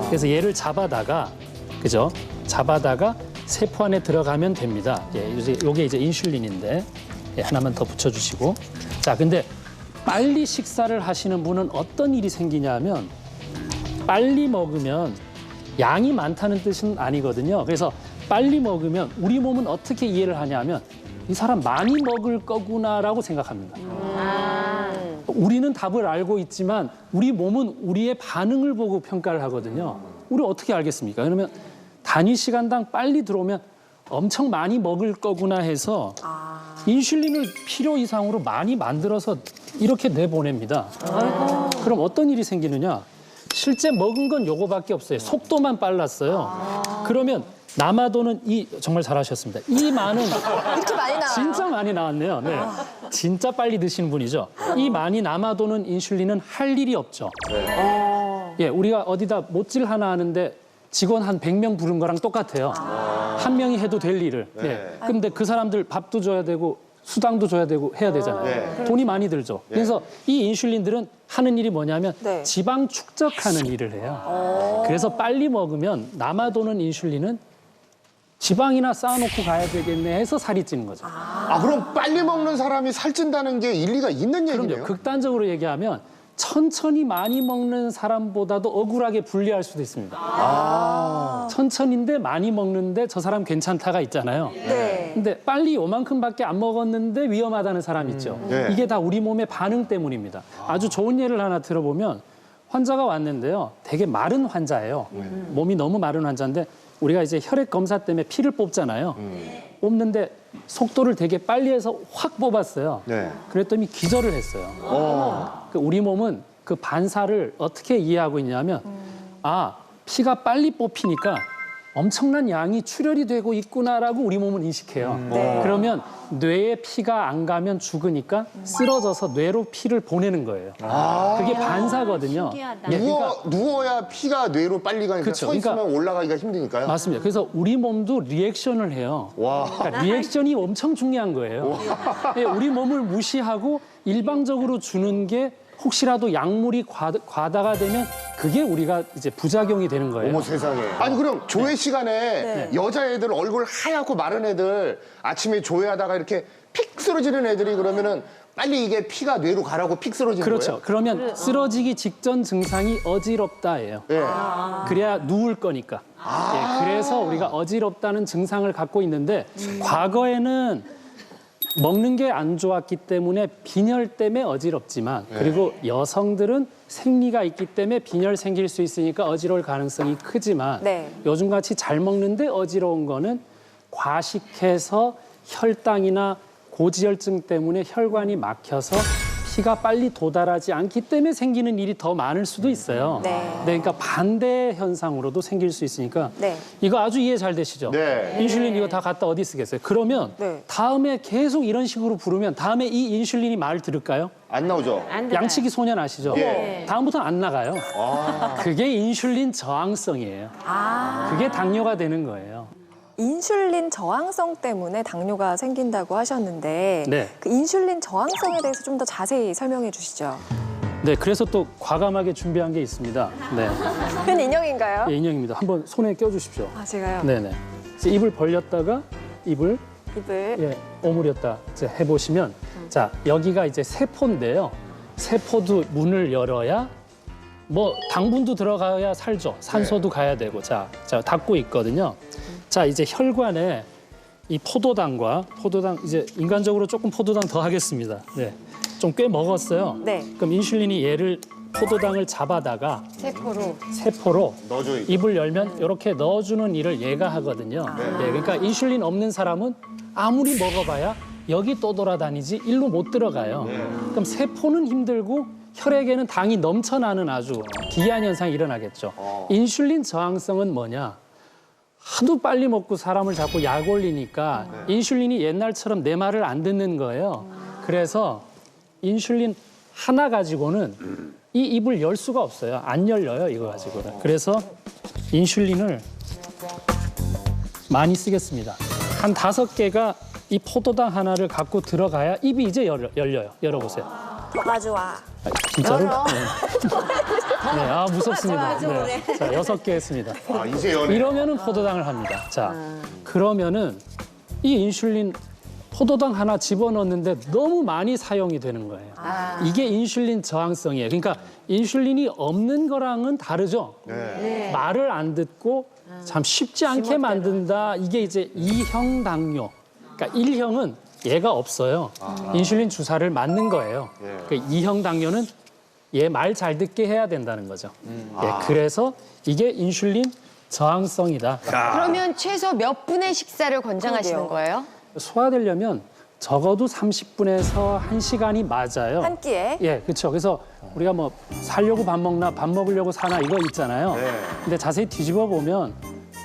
그래서 얘를 잡아다가 그죠? 잡아다가 세포 안에 들어가면 됩니다. 예, 요게 이제 인슐린인데 예, 하나만 더 붙여주시고 자 근데 빨리 식사를 하시는 분은 어떤 일이 생기냐면 빨리 먹으면 양이 많다는 뜻은 아니거든요. 그래서 빨리 먹으면 우리 몸은 어떻게 이해를 하냐면 이 사람 많이 먹을 거구나라고 생각합니다. 우리는 답을 알고 있지만 우리 몸은 우리의 반응을 보고 평가를 하거든요. 우리 어떻게 알겠습니까? 그러면 단위 시간당 빨리 들어오면 엄청 많이 먹을 거구나 해서 인슐린을 필요 이상으로 많이 만들어서 이렇게 내보냅니다. 그럼 어떤 일이 생기느냐? 실제 먹은 건 요거밖에 없어요. 속도만 빨랐어요. 그러면 남아도는 정말 잘하셨습니다. 이 많은 이렇게 많이 나와요? 진짜 많이 나왔네요. 네. 진짜 빨리 드시는 분이죠. 이 많이 남아도는 인슐린은 할 일이 없죠. 예, 우리가 어디다 못질 하나 하는데 직원 한 100명 부른 거랑 똑같아요. 한 명이 해도 될 일을. 네. 근데 그 사람들 밥도 줘야 되고 수당도 줘야 되고 해야 되잖아요. 돈이 많이 들죠. 그래서 이 인슐린들은 하는 일이 뭐냐면 네. 지방 축적하는 일을 해요. 그래서 빨리 먹으면 남아도는 인슐린은 지방이나 쌓아놓고 가야 되겠네 해서 살이 찌는 거죠. 그럼 빨리 먹는 사람이 살찐다는 게 일리가 있는 얘기네요. 그럼요. 극단적으로 얘기하면 천천히 많이 먹는 사람보다도 억울하게 불리할 수도 있습니다. 천천히인데 많이 먹는데 저 사람 괜찮다가 있잖아요. 네. 근데 빨리 요만큼밖에 안 먹었는데 위험하다는 사람 있죠. 네. 이게 다 우리 몸의 반응 때문입니다. 아주 좋은 예를 하나 들어보면 환자가 왔는데요. 되게 마른 환자예요. 몸이 너무 마른 환자인데 우리가 이제 혈액 검사 때문에 피를 뽑잖아요. 뽑는데 속도를 되게 빨리 해서 확 뽑았어요. 네. 그랬더니 기절을 했어요. 우리 몸은 그 반사를 어떻게 이해하고 있냐면 피가 빨리 뽑히니까 엄청난 양이 출혈이 되고 있구나라고 우리 몸은 인식해요. 그러면 뇌에 피가 안 가면 죽으니까 쓰러져서 뇌로 피를 보내는 거예요. 그게 반사거든요. 신기하다. 예, 그러니까 누워야 피가 뇌로 빨리 가니까 그쵸. 서 있으면 그러니까 올라가기가 힘드니까요. 맞습니다. 그래서 우리 몸도 리액션을 해요. 그러니까 리액션이 엄청 중요한 거예요. 예, 우리 몸을 무시하고 일방적으로 주는 게 혹시라도 약물이 과다가 되면 그게 우리가 이제 부작용이 되는 거예요. 어머 세상에. 아니 그럼 조회 시간에 여자애들 얼굴 하얗고 마른 애들 아침에 조회하다가 이렇게 픽 쓰러지는 애들이 그러면은 빨리 이게 피가 뇌로 가라고 픽 쓰러지는 그렇죠. 거예요? 그러면 쓰러지기 직전 증상이 어지럽다예요. 예. 그래야 누울 거니까. 예, 그래서 우리가 어지럽다는 증상을 갖고 있는데 과거에는 먹는 게 안 좋았기 때문에 빈혈 때문에 어지럽지만 그리고 여성들은 생리가 있기 때문에 빈혈 생길 수 있으니까 어지러울 가능성이 크지만 네. 요즘같이 잘 먹는데 어지러운 거는 과식해서 혈당이나 고지혈증 때문에 혈관이 막혀서 피가 빨리 도달하지 않기 때문에 생기는 일이 더 많을 수도 있어요. 네. 그러니까 반대 현상으로도 생길 수 있으니까 네. 이거 아주 이해 잘 되시죠? 네. 인슐린 이거 다 갖다 어디 쓰겠어요? 그러면 네. 다음에 계속 이런 식으로 부르면 다음에 이 인슐린이 말 들을까요? 안 나오죠? 안 들어요. 양치기 소년 아시죠? 예. 다음부터는 안 나가요. 그게 인슐린 저항성이에요. 그게 당뇨가 되는 거예요. 인슐린 저항성 때문에 당뇨가 생긴다고 하셨는데 네. 그 인슐린 저항성에 대해서 좀 더 자세히 설명해 주시죠. 네, 그래서 또 과감하게 준비한 게 있습니다. 네, 큰 인형인가요? 예, 인형입니다. 한번 손에 껴주십시오. 아, 제가요? 네네. 이제 입을 벌렸다가 입을 입을. 예, 오므렸다 이제 해보시면 자 여기가 이제 세포인데요. 세포도 문을 열어야 뭐 당분도 들어가야 살죠. 산소도 가야 되고 자 닫고 있거든요. 자 이제 혈관에 이 포도당 이제 인간적으로 조금 포도당 더 하겠습니다. 네, 좀 꽤 먹었어요. 네. 그럼 인슐린이 얘를 포도당을 잡아다가 세포로 넣어줘요. 입을 열면 이렇게 넣어주는 일을 얘가 하거든요. 예, 그러니까 인슐린 없는 사람은 아무리 먹어봐야 여기 또 돌아다니지 일로 못 들어가요. 그럼 세포는 힘들고 혈액에는 당이 넘쳐나는 아주 기이한 현상이 일어나겠죠. 인슐린 저항성은 뭐냐? 하도 빨리 먹고 사람을 자꾸 약 올리니까 인슐린이 옛날처럼 내 말을 안 듣는 거예요. 그래서 인슐린 하나 가지고는 이 입을 열 수가 없어요. 안 열려요, 이거 가지고는. 그래서 인슐린을 많이 쓰겠습니다. 한 5개가 이 포도당 하나를 갖고 들어가야 입이 이제 열려요. 열어보세요. 더 가져와. 진짜로? 네, 아 무섭습니다. 네. 자, 6개 했습니다. 아, 이제 연애. 이러면은 포도당을 합니다. 자, 그러면은 이 인슐린 포도당 하나 집어넣는데 너무 많이 사용이 되는 거예요. 이게 인슐린 저항성이에요. 그러니까 인슐린이 없는 거랑은 다르죠. 말을 안 듣고 참 쉽지 않게 만든다. 이게 이제 2형 당뇨. 그러니까 1형은 얘가 없어요. 인슐린 주사를 맞는 거예요. 그러니까 2형 당뇨는 얘 말 잘 듣게 해야 된다는 거죠. 예, 그래서 이게 인슐린 저항성이다. 그러면 최소 몇 분의 식사를 권장하시는 그러게요. 거예요? 소화되려면 적어도 30분에서 1시간이 맞아요. 한 끼에. 예, 그렇죠. 그래서 우리가 뭐 살려고 밥 먹나 밥 먹으려고 사나 이거 있잖아요. 근데 자세히 뒤집어 보면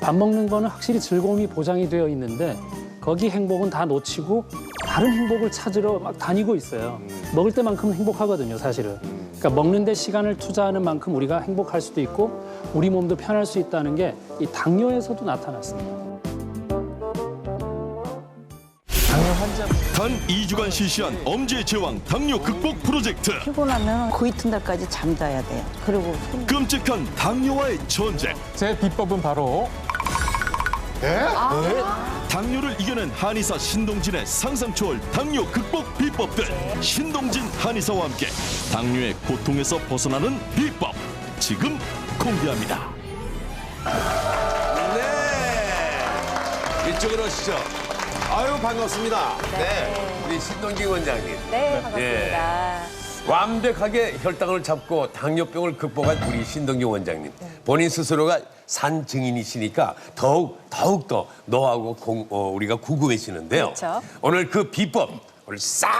밥 먹는 거는 확실히 즐거움이 보장이 되어 있는데 거기 행복은 다 놓치고 다른 행복을 찾으러 막 다니고 있어요. 먹을 때만큼 행복하거든요, 사실은. 그러니까 먹는 데 시간을 투자하는 만큼 우리가 행복할 수도 있고 우리 몸도 편할 수 있다는 게 이 당뇨에서도 나타났습니다. 단 2주간 실시한 엄지의 제왕 당뇨 극복 프로젝트. 피곤하면 그 이튿날까지 잠자야 돼요. 그리고 끔찍한 당뇨와의 전쟁. 제 비법은 바로 당뇨를 이겨낸 한의사 신동진의 상상 초월 당뇨 극복 비법들. 신동진 한의사와 함께 당뇨의 고통에서 벗어나는 비법 지금 공개합니다. 네. 이쪽으로 오시죠. 아유, 반갑습니다. 네. 우리 신동진 원장님. 네, 반갑습니다. 완벽하게 혈당을 잡고 당뇨병을 극복한 우리 신동진 원장님. 본인 스스로가 산 증인이시니까 더욱더 너하고 우리가 궁금해지는데요. 그렇죠. 오늘 그 비법 오늘 싹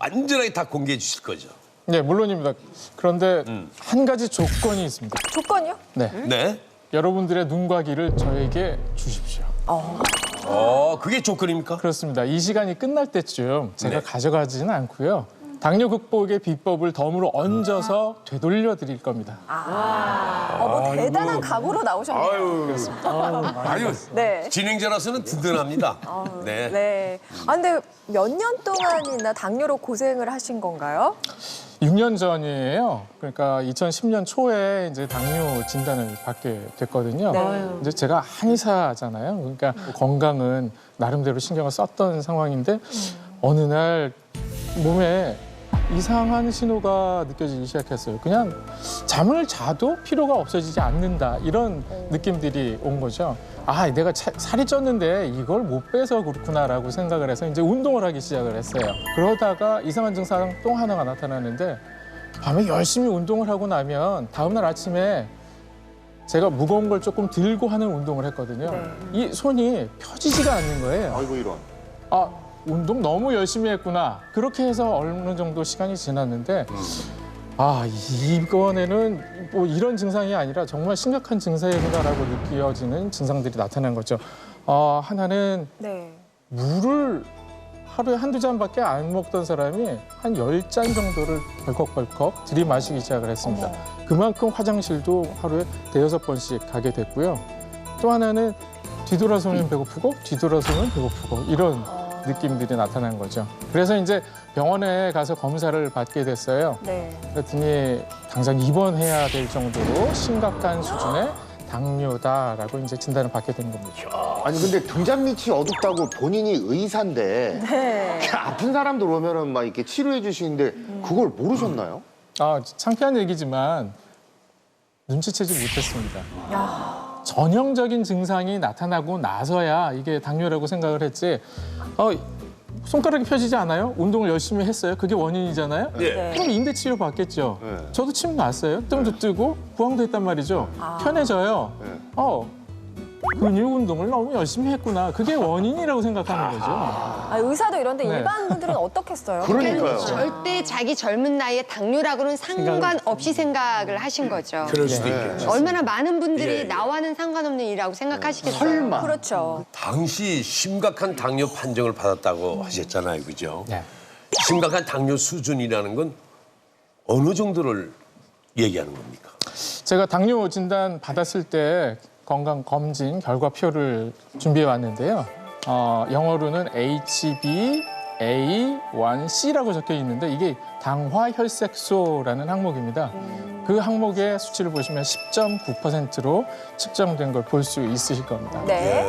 완전하게 다 공개해 주실 거죠. 네, 물론입니다. 그런데 한 가지 조건이 있습니다. 조건이요? 네. 네. 여러분들의 눈과 귀를 저에게 주십시오. 그게 조건입니까? 그렇습니다. 이 시간이 끝날 때쯤 제가 네. 가져가지는 않고요. 당뇨 극복의 비법을 덤으로 얹어서 되돌려 드릴 겁니다. 뭐 대단한 각오로 나오셨네요. 아유, 네. 진행자로서는 든든합니다. 네. 네. 아, 근데 몇 년 동안이나 당뇨로 고생을 하신 건가요? 6년 전이에요. 그러니까 2010년 초에 이제 당뇨 진단을 받게 됐거든요. 네. 이제 제가 한의사잖아요. 그러니까 건강은 나름대로 신경을 썼던 상황인데 어느 날 몸에 이상한 신호가 느껴지기 시작했어요. 그냥 잠을 자도 피로가 없어지지 않는다 이런 느낌들이 온 거죠. 아, 내가 살이 쪘는데 이걸 못 빼서 그렇구나라고 생각을 해서 이제 운동을 하기 시작을 했어요. 그러다가 이상한 증상 또 하나가 나타나는데 밤에 열심히 운동을 하고 나면 다음날 아침에 제가 무거운 걸 조금 들고 하는 운동을 했거든요. 이 손이 펴지지가 않는 거예요. 아이고, 이런. 아, 운동 너무 열심히 했구나. 그렇게 해서 어느 정도 시간이 지났는데 이번에는 뭐 이런 증상이 아니라 정말 심각한 증상이구나라고 느껴지는 증상들이 나타난 거죠. 하나는 네. 물을 하루에 한두 잔밖에 안 먹던 사람이 한 10잔 정도를 벌컥벌컥 들이마시기 시작을 했습니다. 그만큼 화장실도 하루에 5-6번씩 가게 됐고요. 또 하나는 뒤돌아서면 배고프고 뒤돌아서면 배고프고 이런 느낌들이 나타난 거죠. 그래서 이제 병원에 가서 검사를 받게 됐어요. 네. 그랬더니 당장 입원해야 될 정도로 심각한 수준의 당뇨다라고 이제 진단을 받게 된 겁니다. 아니 근데 등잔 밑이 어둡다고 본인이 의사인데 네. 아픈 사람들 오면은 막 이렇게 치료해 주시는데 그걸 모르셨나요? 창피한 얘기지만 눈치채지 못했습니다. 전형적인 증상이 나타나고 나서야 이게 당뇨라고 생각을 했지. 손가락이 펴지지 않아요? 운동을 열심히 했어요? 그게 원인이잖아요? 네. 그럼 인대 치료 받겠죠. 저도 침 났어요. 뜸도 뜨고 부항도 했단 말이죠. 편해져요. 근육 운동을 너무 열심히 했구나. 그게 원인이라고 생각하는 거죠. 의사도 이런데 네. 일반 분들은 어떻겠어요? 그러니까요. 절대 자기 젊은 나이에 당뇨라고는 상관없이 생각을 하신 거죠. 그럴 수도 있겠죠. 얼마나 많은 분들이 예. 나와는 상관없는 일이라고 생각하시겠어요. 설마. 그렇죠. 당시 심각한 당뇨 판정을 받았다고 하셨잖아요, 그죠? 네. 심각한 당뇨 수준이라는 건 어느 정도를 얘기하는 겁니까? 제가 당뇨 진단 받았을 때 건강 검진 결과표를 준비해 왔는데요. 영어로는 HbA1c라고 적혀 있는데 이게 당화혈색소라는 항목입니다. 그 항목의 수치를 보시면 10.9%로 측정된 걸 볼 수 있으실 겁니다. 네.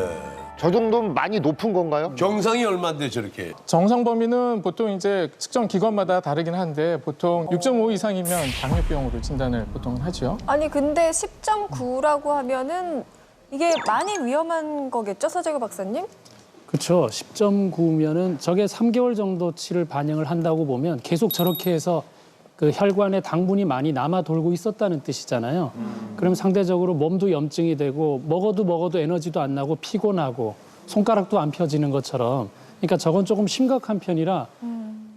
저 정도면 많이 높은 건가요? 정상이 얼마인데 저렇게? 정상 범위는 보통 이제 측정 기관마다 다르긴 한데 보통 6.5 이상이면 당뇨병으로 진단을 보통 하죠. 아니 근데 10.9라고 하면은 이게 많이 위험한 거겠죠, 서재규 박사님? 그렇죠. 10.9면은 저게 3개월 정도치를 반영을 한다고 보면 계속 저렇게 해서 그 혈관에 당분이 많이 남아 돌고 있었다는 뜻이잖아요. 그럼 상대적으로 몸도 염증이 되고 먹어도 에너지도 안 나고 피곤하고 손가락도 안 펴지는 것처럼 그러니까 저건 조금 심각한 편이라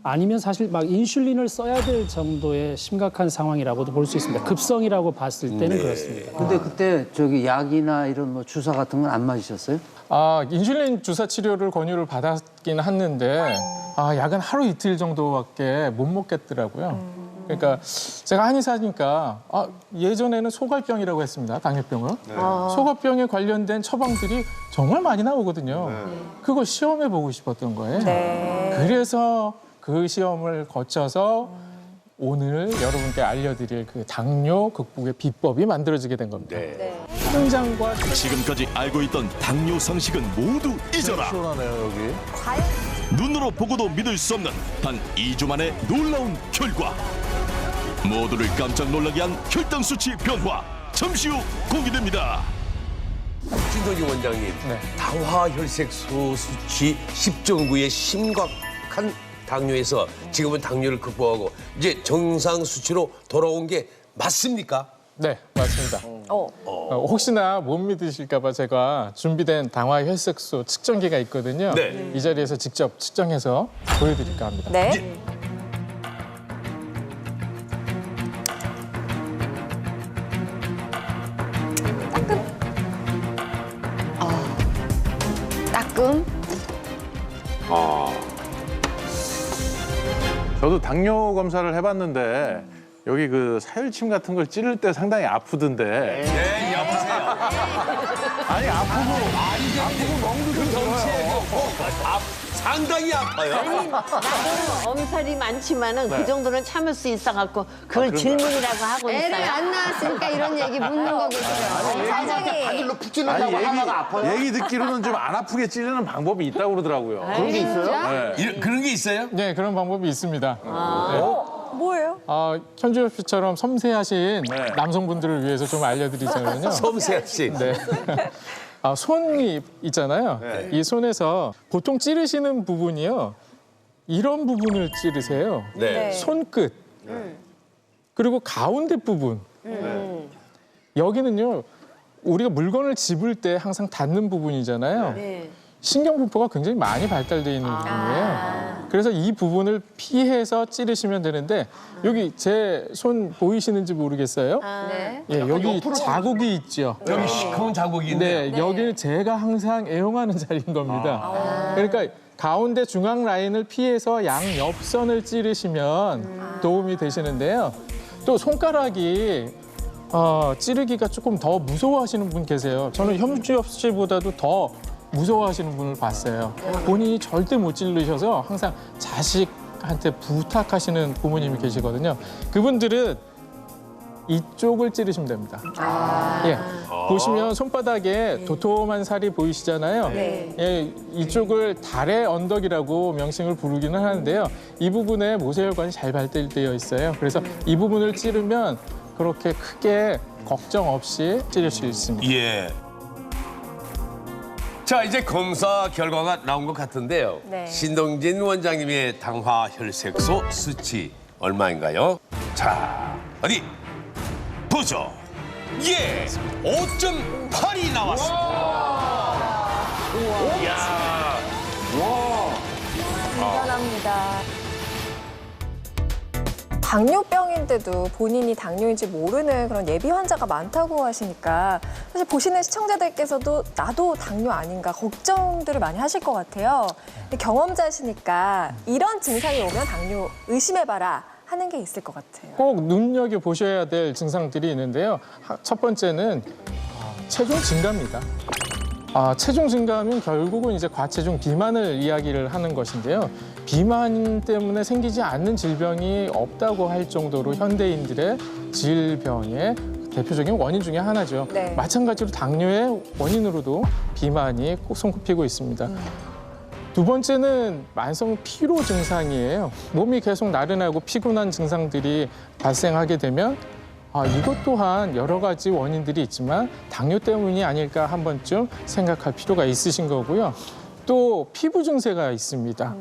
아니면 사실 막 인슐린을 써야 될 정도의 심각한 상황이라고도 볼 수 있습니다. 급성이라고 봤을 때는 그렇습니다. 근데 그때 약이나 이런 뭐 주사 같은 건 안 맞으셨어요? 인슐린 주사 치료를 권유를 받았긴 했는데 약은 하루 이틀 정도밖에 못 먹겠더라고요. 그러니까 제가 한의사니까 예전에는 소갈병이라고 했습니다. 당뇨병은. 소갈병에 관련된 처방들이 정말 많이 나오거든요. 그걸 시험해 보고 싶었던 거예요. 네. 그래서 그 시험을 거쳐서 오늘 여러분께 알려드릴 그 당뇨 극복의 비법이 만들어지게 된 겁니다. 통장과 지금까지 알고 있던 당뇨 상식은 모두 잊어라. 시원하네요, 여기. 눈으로 보고도 믿을 수 없는 단 2주 만에 놀라운 결과. 모두를 깜짝 놀라게 한 혈당 수치 변화. 잠시 후 공개됩니다. 진동기 원장님, 당화혈색소 수치 10.9의 심각한 당뇨에서 지금은 당뇨를 극복하고 이제 정상 수치로 돌아온 게 맞습니까? 네, 맞습니다. 혹시나 못 믿으실까 봐 제가 준비된 당화혈색소 측정기가 있거든요. 네. 이 자리에서 직접 측정해서 보여드릴까 합니다. 네. 따끔. 저도 당뇨 검사를 해봤는데 여기 그 사혈침 같은 걸 찌를 때 상당히 아프던데. 네, 여보세요. 아니 아프고 멍도 좀 들어요. 상당히 아파요. 아니, 나도 엄살이 많지만은 그 정도는 참을 수 있어갖고 그걸 질문이라고 하고 애를 있어요. 안 낳았으니까 이런 얘기 묻는 거겠죠. 사장이 바늘로 푹 찔른다고 하나가 아파요? 얘기 듣기로는 좀 안 아프게 찌르는 방법이 있다고 그러더라고요. 그런 게 있어요? 그런 게 있어요? 네, 그런 방법이 있습니다. 뭐예요? 현주엽 씨처럼 섬세하신 남성분들을 위해서 좀 알려드리자면요. 섬세한 씨. 네. 손이 있잖아요. 이 손에서 보통 찌르시는 부분이요. 이런 부분을 찌르세요. 네. 손끝. 그리고 가운데 부분. 여기는요. 우리가 물건을 집을 때 항상 닿는 부분이잖아요. 신경분포가 굉장히 많이 발달되어 있는 부분이에요. 그래서 이 부분을 피해서 찌르시면 되는데 여기 제 손 보이시는지 모르겠어요. 네. 예, 여기 자국이 있죠. 여기 시커먼 자국이 있네. 네, 여기는 제가 항상 애용하는 자리인 겁니다. 그러니까 가운데 중앙 라인을 피해서 양옆선을 찌르시면 도움이 되시는데요. 또 손가락이 찌르기가 조금 더 무서워하시는 분 계세요. 저는 현주엽 씨보다도 더 무서워하시는 분을 봤어요. 본인이 절대 못 찌르셔서 항상 자식한테 부탁하시는 부모님이 계시거든요. 그분들은 이쪽을 찌르시면 됩니다. 예, 보시면 손바닥에 도톰한 살이 보이시잖아요. 네. 예, 이쪽을 달의 언덕이라고 명칭을 부르기는 하는데요. 이 부분에 모세혈관이 잘 발달되어 있어요. 그래서 이 부분을 찌르면 그렇게 크게 걱정 없이 찌를 수 있습니다. 예. 자, 이제 검사 결과가 나온 것 같은데요. 네. 신동진 원장님의 당화 혈색소 수치 얼마인가요? 자, 어디 보죠. 예, 5.8이 나왔습니다. 이야. 대단합니다. 당뇨병인데도 본인이 당뇨인지 모르는 그런 예비 환자가 많다고 하시니까 사실 보시는 시청자들께서도 나도 당뇨 아닌가 걱정들을 많이 하실 것 같아요. 근데 경험자시니까 이런 증상이 오면 당뇨 의심해봐라 하는 게 있을 것 같아요. 꼭 눈여겨보셔야 될 증상들이 있는데요. 첫 번째는 체중 증가입니다. 체중 증가하면 결국은 이제 과체중 비만을 이야기를 하는 것인데요. 비만 때문에 생기지 않는 질병이 없다고 할 정도로 현대인들의 질병의 대표적인 원인 중에 하나죠. 네. 마찬가지로 당뇨의 원인으로도 비만이 꼭 손꼽히고 있습니다. 두 번째는 만성 피로 증상이에요. 몸이 계속 나른하고 피곤한 증상들이 발생하게 되면 이것 또한 여러 가지 원인들이 있지만 당뇨 때문이 아닐까 한 번쯤 생각할 필요가 있으신 거고요. 또 피부 증세가 있습니다.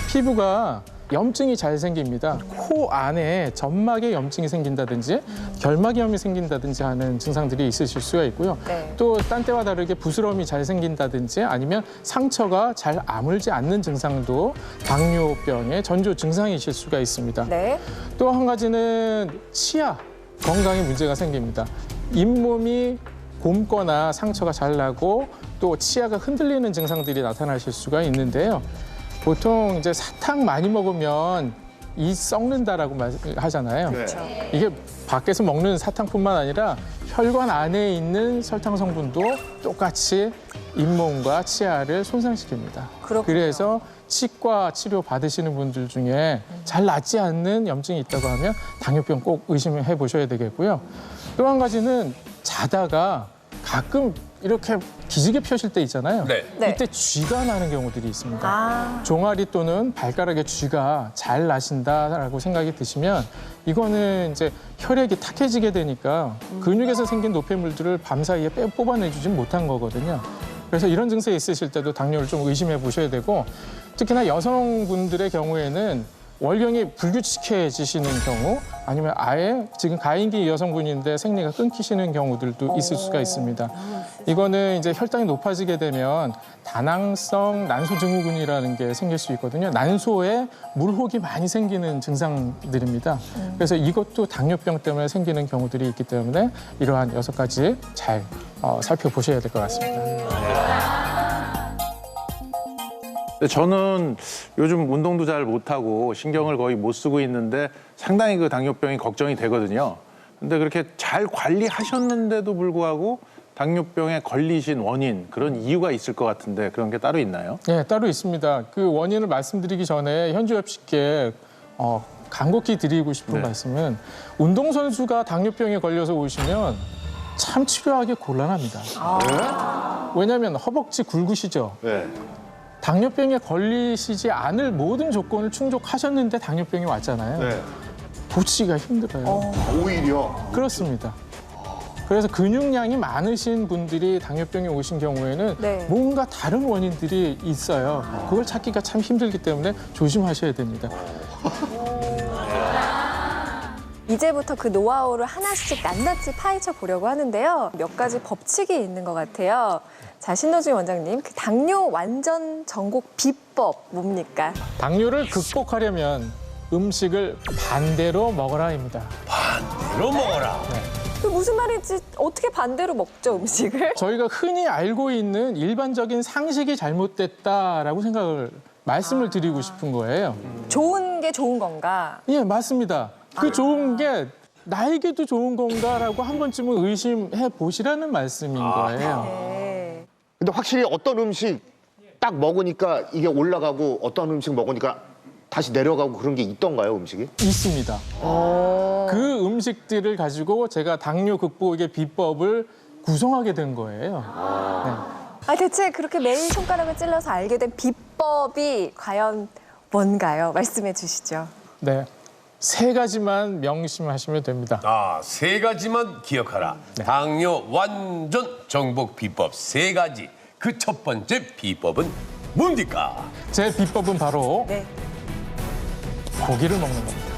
피부가 염증이 잘 생깁니다. 코 안에 점막에 염증이 생긴다든지 결막염이 생긴다든지 하는 증상들이 있으실 수가 있고요. 네. 또 딴 때와 다르게 부스럼이 잘 생긴다든지 아니면 상처가 잘 아물지 않는 증상도 당뇨병의 전조 증상이실 수가 있습니다. 네. 또 한 가지는 치아 건강에 문제가 생깁니다. 잇몸이 곪거나 상처가 잘 나고 또 치아가 흔들리는 증상들이 나타나실 수가 있는데요. 보통 이제 사탕 많이 먹으면 이 썩는다라고 하잖아요. 네. 이게 밖에서 먹는 사탕뿐만 아니라 혈관 안에 있는 설탕 성분도 똑같이 잇몸과 치아를 손상시킵니다. 그렇군요. 그래서 치과 치료 받으시는 분들 중에 잘 낫지 않는 염증이 있다고 하면 당뇨병 꼭 의심해 보셔야 되겠고요. 또 한 가지는 자다가 가끔 이렇게 기지개 펴실 때 있잖아요. 네. 네. 이때 쥐가 나는 경우들이 있습니다. 종아리 또는 발가락에 쥐가 잘 나신다라고 생각이 드시면 이거는 이제 혈액이 탁해지게 되니까 근육에서 생긴 노폐물들을 밤사이에 뽑아내주지 못한 거거든요. 그래서 이런 증세 있으실 때도 당뇨를 좀 의심해 보셔야 되고 특히나 여성분들의 경우에는 월경이 불규칙해지시는 경우 아니면 아예 지금 가임기 여성분인데 생리가 끊기시는 경우들도 있을 수가 있습니다. 이거는 이제 혈당이 높아지게 되면 다낭성 난소 증후군이라는 게 생길 수 있거든요. 난소에 물혹이 많이 생기는 증상들입니다. 그래서 이것도 당뇨병 때문에 생기는 경우들이 있기 때문에 이러한 6가지 잘 살펴보셔야 될 것 같습니다. 저는 요즘 운동도 잘 못하고 신경을 거의 못 쓰고 있는데 상당히 그 당뇨병이 걱정이 되거든요. 근데 그렇게 잘 관리하셨는데도 불구하고 당뇨병에 걸리신 원인, 그런 이유가 있을 것 같은데 그런 게 따로 있나요? 네, 따로 있습니다. 그 원인을 말씀드리기 전에 현주엽 씨께 간곡히 드리고 싶은 말씀은 운동선수가 당뇨병에 걸려서 오시면 참 치료하기 곤란합니다. 왜냐하면 허벅지 굵으시죠? 네. 당뇨병에 걸리시지 않을 모든 조건을 충족하셨는데 당뇨병이 왔잖아요. 네. 고치기가 힘들어요. 오히려. 그렇습니다. 그래서 근육량이 많으신 분들이 당뇨병에 오신 경우에는 네. 뭔가 다른 원인들이 있어요. 그걸 찾기가 참 힘들기 때문에 조심하셔야 됩니다. 이제부터 그 노하우를 하나씩 낱낱이 파헤쳐 보려고 하는데요. 몇 가지 법칙이 있는 것 같아요. 자, 신노중 원장님, 그 당뇨 완전 정복 비법 뭡니까? 당뇨를 극복하려면 음식을 반대로 먹어라입니다. 반대로 먹어라. 그 무슨 말인지 어떻게 반대로 먹죠, 음식을? 저희가 흔히 알고 있는 일반적인 상식이 잘못됐다라고 말씀을 드리고 싶은 거예요. 좋은 게 좋은 건가? 예, 맞습니다. 그 좋은 게 나에게도 좋은 건가라고 한 번쯤은 의심해 보시라는 말씀인 거예요. 네. 근데 확실히 어떤 음식 딱 먹으니까 이게 올라가고 어떤 음식 먹으니까 다시 내려가고 그런 게 있던가요, 음식이? 있습니다. 그 음식들을 가지고 제가 당뇨 극복의 비법을 구성하게 된 거예요. 아, 대체 그렇게 매일 손가락을 찔러서 알게 된 비법이 과연 뭔가요? 말씀해 주시죠. 네. 3가지만 명심하시면 됩니다. 아, 3가지만 기억하라. 당뇨 완전 정복 비법 3가지. 그 첫 번째 비법은 뭡니까? 제 비법은 바로 네. 고기를 먹는 겁니다.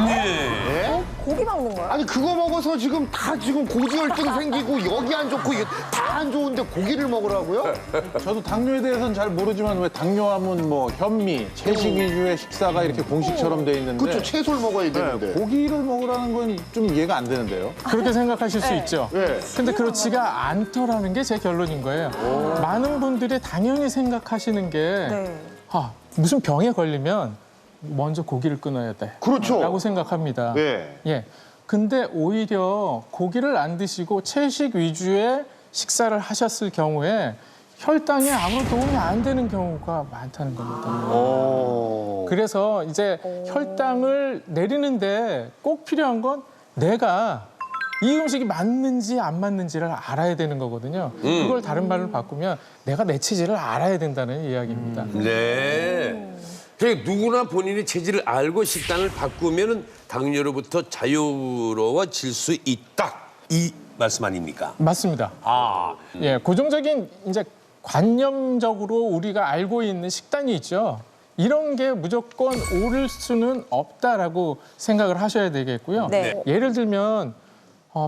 네. 고기 먹는 거요? 아니 그거 먹어서 지금 다 지금 고지혈증 생기고 여기 안 좋고 이게 다 안 좋은데 고기를 먹으라고요? 저도 당뇨에 대해서는 잘 모르지만 왜 당뇨하면 뭐 현미, 채식 위주의 식사가 이렇게 공식처럼 돼 있는데 그렇죠, 채소를 먹어야 되는데. 고기를 먹으라는 건 좀 이해가 안 되는데요. 그렇게 생각하실 수 있죠. 네. 근데 그렇지가 않더라는 게 제 결론인 거예요. 많은 분들이 당연히 생각하시는 게 네. 무슨 병에 걸리면 먼저 고기를 끊어야 돼. 그렇죠. 라고 생각합니다. 네. 예. 근데 오히려 고기를 안 드시고 채식 위주의 식사를 하셨을 경우에 혈당에 아무 도움이 안 되는 경우가 많다는 겁니다. 그래서 이제 혈당을 내리는데 꼭 필요한 건 내가 이 음식이 맞는지 안 맞는지를 알아야 되는 거거든요. 그걸 다른 말로 바꾸면 내가 내 체질을 알아야 된다는 이야기입니다. 네. 그러니까 누구나 본인의 체질을 알고 식단을 바꾸면은 당뇨로부터 자유로워질 수 있다. 이 말씀 아닙니까? 맞습니다. 아, 예, 고정적인 이제 관념적으로 우리가 알고 있는 식단이 있죠. 이런 게 무조건 옳을 수는 없다라고 생각을 하셔야 되겠고요. 네. 예를 들면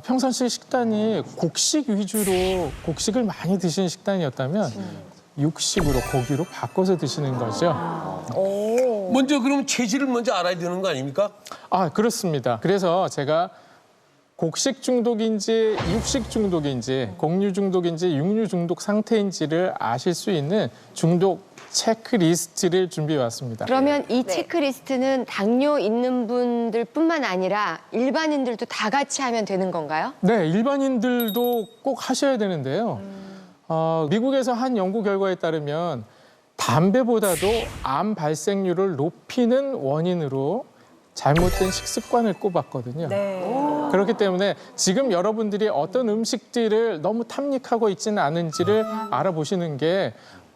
평상시 식단이 곡식 위주로 곡식을 많이 드시는 식단이었다면 육식으로 고기로 바꿔서 드시는 거죠. 먼저 그럼 체질을 먼저 알아야 되는 거 아닙니까? 아, 그렇습니다. 그래서 제가 곡식 중독인지 육식 중독인지 곡류 중독인지 육류 중독 상태인지를 아실 수 있는 중독 체크리스트를 준비해 왔습니다. 그러면 이 체크리스트는 당뇨 있는 분들뿐만 아니라 일반인들도 다 같이 하면 되는 건가요? 네, 일반인들도 꼭 하셔야 되는데요. 미국에서 한 연구 결과에 따르면 담배보다도 암 발생률을 높이는 원인으로 잘못된 식습관을 꼽았거든요. 네. 그렇기 때문에 지금 여러분들이 어떤 음식들을 너무 탐닉하고 있지는 않은지를 알아보시는 게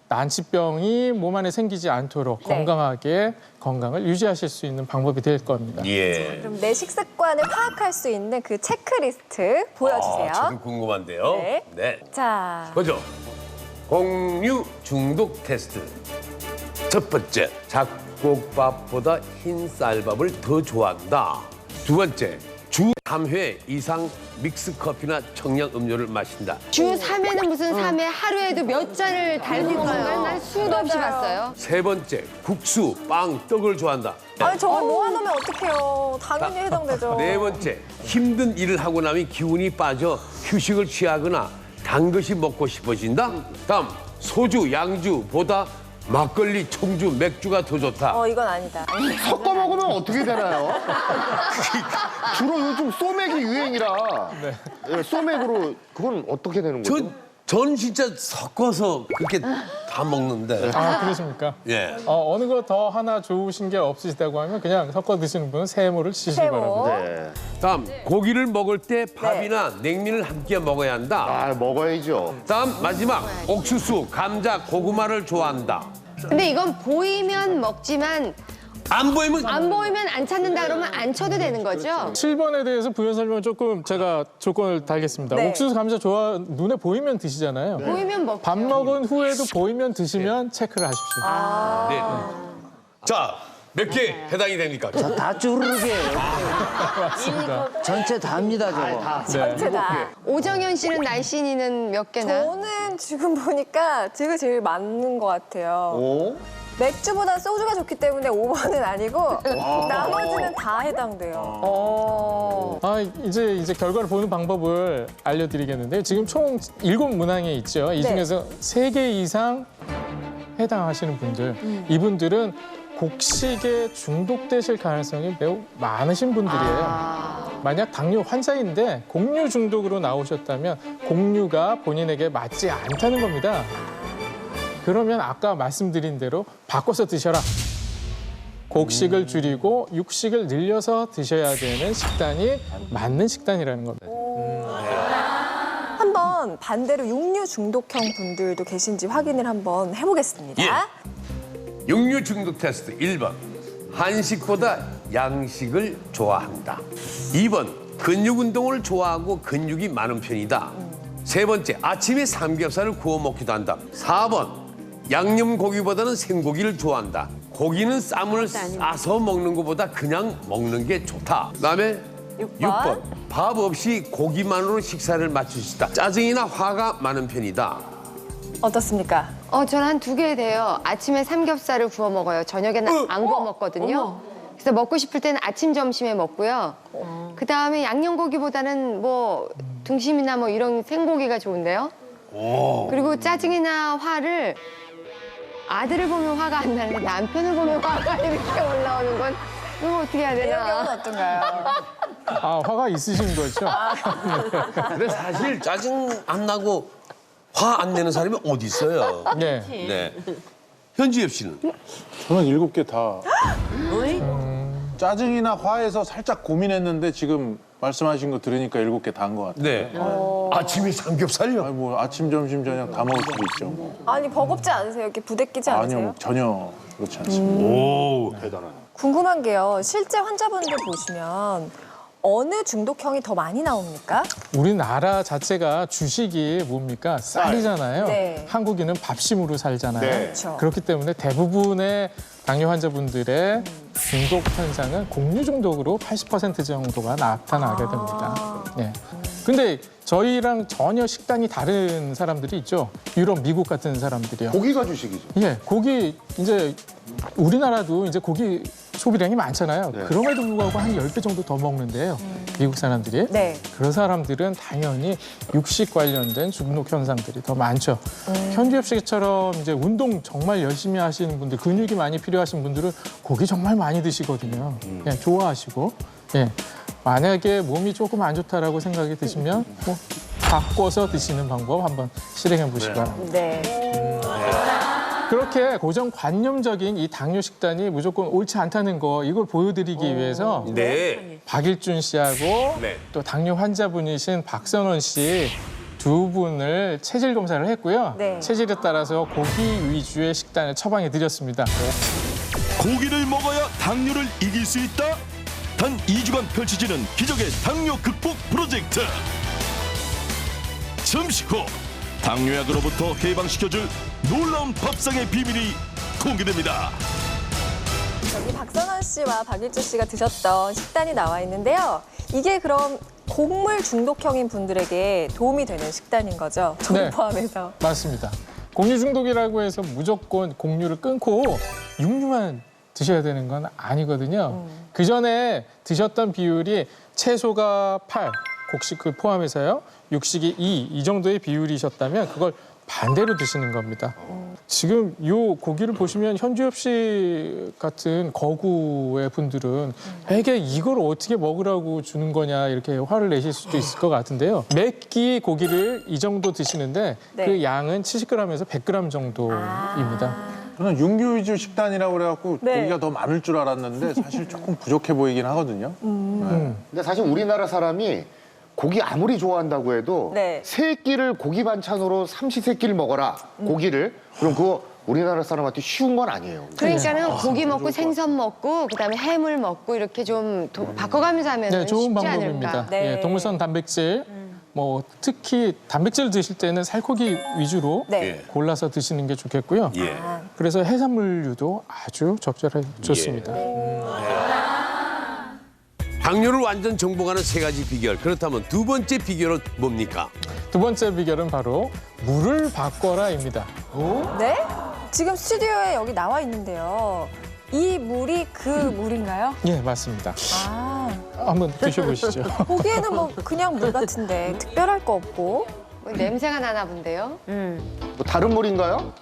난치병이 몸 안에 생기지 않도록 네. 건강하게 건강을 유지하실 수 있는 방법이 될 겁니다. 예. 그럼 내 식습관을 파악할 수 있는 그 체크리스트 보여주세요. 저도 궁금한데요. 네. 자, 보죠. 곡류 중독 테스트. 첫 번째, 잡곡밥보다 흰 쌀밥을 더 좋아한다. 두 번째, 주 3회 이상 믹스커피나 청량 음료를 마신다. 주 3회는 무슨 3회 하루에도 몇 잔을 달는 건가요? 난 수도 없이 봤어요. 세 번째, 국수, 빵, 떡을 좋아한다. 아니 저걸 모아놓으면 어떡해요. 당연히 해당되죠. 네 번째, 힘든 일을 하고 나면 기운이 빠져 휴식을 취하거나 단 것이 먹고 싶어진다. 다음, 소주, 양주보다 막걸리, 청주, 맥주가 더 좋다. 이건 아니다. 섞어 먹으면 어떻게 되나요? 주로 요즘 소맥이 유행이라. 네, 소맥으로 그건 어떻게 되는 거죠? 전 진짜 섞어서 그렇게 다 먹는데. 아, 그러십니까? 예. 어느 거 더 하나 좋으신 게 없으시다고 하면 그냥 섞어 드시는 분은 세모를 치시기 세모. 바랍니다. 네. 다음, 고기를 먹을 때 밥이나 냉면을 함께 먹어야 한다. 아, 먹어야죠. 다음, 마지막, 옥수수, 감자, 고구마를 좋아한다. 근데 이건 보이면 먹지만 안 보이면 안 보이면 안 찾는다 그러면 안 쳐도 되는 거죠? 7번에 대해서 부연 설명 조금 제가 조건을 달겠습니다. 네. 옥수수 감자 눈에 보이면 드시잖아요. 보이면 먹죠. 밥 먹은 후에도 보이면 드시면 체크를 하십시오. 네. 자, 몇 개 해당이 됩니까? 저 다 쭈르르게예요. 전체 다입니다, 저거. 전체다. 오정현 씨는 날씬이는 몇 개나? 저는 지금 보니까 제가 제일 맞는 것 같아요. 오? 맥주보다 소주가 좋기 때문에 5번은 아니고 나머지는 다 해당돼요. 이제 결과를 보는 방법을 알려드리겠는데요. 지금 총 7문항에 있죠. 이 중에서 3개 이상 해당하시는 분들, 이분들은 곡식에 중독되실 가능성이 매우 많으신 분들이에요. 만약 당뇨 환자인데 곡류 중독으로 나오셨다면 곡류가 본인에게 맞지 않다는 겁니다. 그러면 아까 말씀드린 대로 바꿔서 드셔라. 곡식을 줄이고 육식을 늘려서 드셔야 되는 식단이 맞는 식단이라는 겁니다. 한번 반대로 육류 중독형 분들도 계신지 확인을 한번 해보겠습니다. 예. 육류 중독 테스트 1번. 한식보다 양식을 좋아한다. 2번. 근육 운동을 좋아하고 근육이 많은 편이다. 세 번째. 아침에 삼겹살을 구워 먹기도 한다. 4번. 양념 고기보다는 생고기를 좋아한다. 고기는 쌈을 싸서 먹는 것보다 그냥 먹는 게 좋다. 그다음에 6번. 밥 없이 고기만으로 식사를 마칠 수 있다. 짜증이나 화가 많은 편이다. 어떻습니까? 저는 한 2개 돼요. 아침에 삼겹살을 구워 먹어요. 저녁에는 안 구워 먹거든요. 그래서 먹고 싶을 때는 아침, 점심에 먹고요. 그다음에 양념고기보다는 뭐 등심이나 뭐 이런 생고기가 좋은데요. 그리고 짜증이나 화를 아들을 보면 화가 안 나는데 남편을 보면 화가 이렇게 올라오는 건 이거 어떻게 해야 이런 경우는 되나. 어떤가요? 화가 있으신 거죠? 근데 사실 짜증 안 나고 화 안 내는 사람이 어디 있어요? 네. 네. 현지엽 씨는? 저는 7개 다. 짜증이나 화에서 살짝 고민했는데 지금 말씀하신 거 들으니까 7개 다 한 것 같아요. 네. 아침에 삼겹살요? 아니, 뭐 아침, 점심, 저녁 다 먹을 수도 있죠. 뭐. 아니 버겁지 않으세요? 이렇게 부대끼지 않으세요? 아니요, 전혀 그렇지 않습니다. 오, 대단하네. 궁금한 게요. 실제 환자분들 보시면 어느 중독형이 더 많이 나옵니까? 우리나라 자체가 주식이 뭡니까? 쌀이잖아요. 네. 한국인은 밥심으로 살잖아요. 네. 그렇죠. 그렇기 때문에 대부분의 당뇨 환자분들의 중독 현상은 곡류 중독으로 80% 정도가 나타나게 됩니다. 예. 근데 저희랑 전혀 식단이 다른 사람들이 있죠. 유럽, 미국 같은 사람들이요. 고기가 주식이죠. 예, 고기 이제 우리나라도 이제 고기 소비량이 많잖아요. 네. 그럼에도 불구하고 한 10배 정도 더 먹는데요. 미국 사람들이. 네. 그런 사람들은 당연히 육식 관련된 중독 현상들이 더 많죠. 현지엽 씨처럼 이제 운동 정말 열심히 하시는 분들, 근육이 많이 필요하신 분들은 고기 정말 많이 드시거든요. 예, 좋아하시고. 예. 만약에 몸이 조금 안 좋다라고 생각이 드시면 뭐 바꿔서 드시는 방법 한번 실행해 보시기 바랍니다. 네. 그렇게 고정관념적인 이 당뇨 식단이 무조건 옳지 않다는 거 이걸 보여드리기 위해서 네. 박일준 씨하고 네. 또 당뇨 환자분이신 박선원 씨 두 분을 체질 검사를 했고요. 네. 체질에 따라서 고기 위주의 식단을 처방해 드렸습니다. 고기를 먹어야 당뇨를 이길 수 있다? 단 2주간 펼쳐지는 기적의 당뇨 극복 프로젝트. 잠시 후 당뇨약으로부터 해방시켜줄 놀라운 밥상의 비밀이 공개됩니다. 여기 박선원 씨와 박일주 씨가 드셨던 식단이 나와 있는데요. 이게 그럼 곡물 중독형인 분들에게 도움이 되는 식단인 거죠? 저를 네. 포함해서. 맞습니다. 곡류 중독이라고 해서 무조건 곡류를 끊고 육류만 드셔야 되는 건 아니거든요. 그 전에 드셨던 비율이 채소가 8, 곡식을 포함해서요. 육식이 2, 이 정도의 비율이셨다면 그걸 반대로 드시는 겁니다. 지금 요 고기를 보시면 현주엽 씨 같은 거구의 분들은 에게 이걸 어떻게 먹으라고 주는 거냐 이렇게 화를 내실 수도 있을 것 같은데요. 몇 끼 고기를 이 정도 드시는데 네. 그 양은 70g에서 100g 정도입니다. 저는 육류 위주 식단이라고 그래갖고 네. 고기가 더 많을 줄 알았는데 사실 조금 부족해 보이긴 하고든요. 근데 사실 우리나라 사람이 고기 아무리 좋아한다고 해도 네. 세 끼를 고기 반찬으로 삼시세끼를 먹어라 고기를 그럼 그거 우리나라 사람한테 쉬운 건 아니에요. 그러니까는 고기 먹고 생선 먹고 그다음에 해물 먹고 이렇게 좀 바꿔가면서 하면 네, 좋은 쉽지 방법입니다. 않을까. 네. 예, 동물성 단백질 뭐 특히 단백질 드실 때는 살코기 위주로 네. 골라서 드시는 게 좋겠고요. 예. 그래서 해산물류도 아주 적절하게 좋습니다. 당뇨를 완전 정복하는 세 가지 비결. 그렇다면 두 번째 비결은 뭡니까? 두 번째 비결은 바로 물을 바꿔라입니다. 네? 지금 스튜디오에 여기 나와 있는데요. 이 물이 그 물인가요? 예, 맞습니다. 아, 한번 드셔보시죠. 보기에는 뭐 그냥 물 같은데 특별할 거 없고. 뭐 냄새가 나나 본데요. 뭐 다른 물인가요?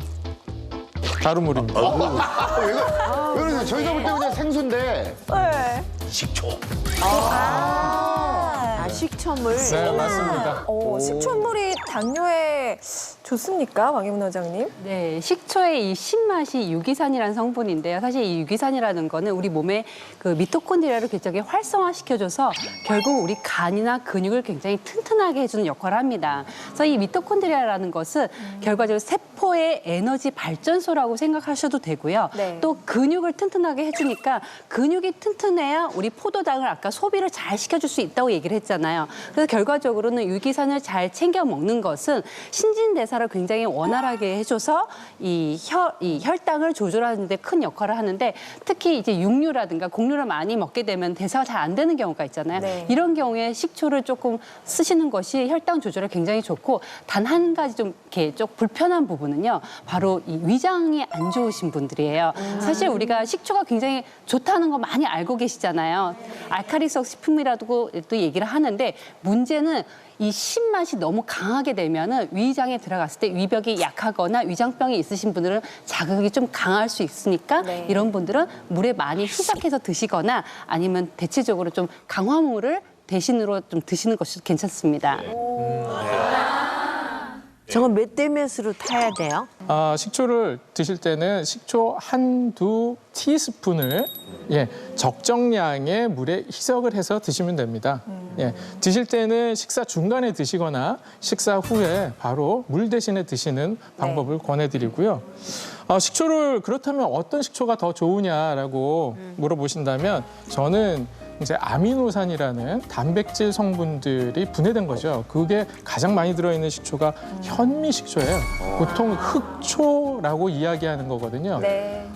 다른 물입니다. 왜 그러세요? 저희가 볼 때 그냥 생수인데. 네. 식초. 아, 식초물. 네, 맞습니다. 식초물이 당뇨에 좋습니까, 왕혜문 원장님? 네, 식초의 이 신맛이 유기산이라는 성분인데요. 사실 이 유기산이라는 거는 우리 몸의 그 미토콘드리아를 굉장히 활성화시켜줘서 결국 우리 간이나 근육을 굉장히 튼튼하게 해주는 역할을 합니다. 그래서 이 미토콘드리아라는 것은 결과적으로 세포의 에너지 발전소라고 생각하셔도 되고요. 네. 또 근육을 튼튼하게 해주니까 근육이 튼튼해야 우리 포도당을 아까 소비를 잘 시켜줄 수 있다고 얘기를 했잖아요. 그래서 결과적으로는 유기산을 잘 챙겨 먹는 것은 신진대사를 굉장히 원활하게 해줘서 이 혈당을 조절하는 데 큰 역할을 하는데 특히 이제 육류라든가 곡류를 많이 먹게 되면 대사가 잘 안 되는 경우가 있잖아요. 네. 이런 경우에 식초를 조금 쓰시는 것이 혈당 조절에 굉장히 좋고 단 한 가지 좀 이렇게 좀 불편한 부분은요. 바로 이 위장이 안 좋으신 분들이에요. 사실 우리가 식초가 굉장히 좋다는 거 많이 알고 계시잖아요. 알칼리성 식품이라고 또 얘기를 하는데 문제는 이 신맛이 너무 강하게 되면은 위장에 들어갔을 때 위벽이 약하거나 위장병이 있으신 분들은 자극이 좀 강할 수 있으니까 네. 이런 분들은 물에 많이 희석해서 드시거나 아니면 대체적으로 좀 강화물을 대신으로 좀 드시는 것이 괜찮습니다. 저건 몇 대 몇으로 타야 돼요? 식초를 드실 때는 식초 한두 티스푼을 적정량의 물에 희석을 해서 드시면 됩니다. 드실 때는 식사 중간에 드시거나 식사 후에 바로 물 대신에 드시는 방법을 권해드리고요. 식초를 그렇다면 어떤 식초가 더 좋으냐라고 물어보신다면 저는 이제 아미노산이라는 단백질 성분들이 분해된 거죠. 그게 가장 많이 들어있는 식초가 현미식초예요. 보통 흑초라고 이야기하는 거거든요. 네.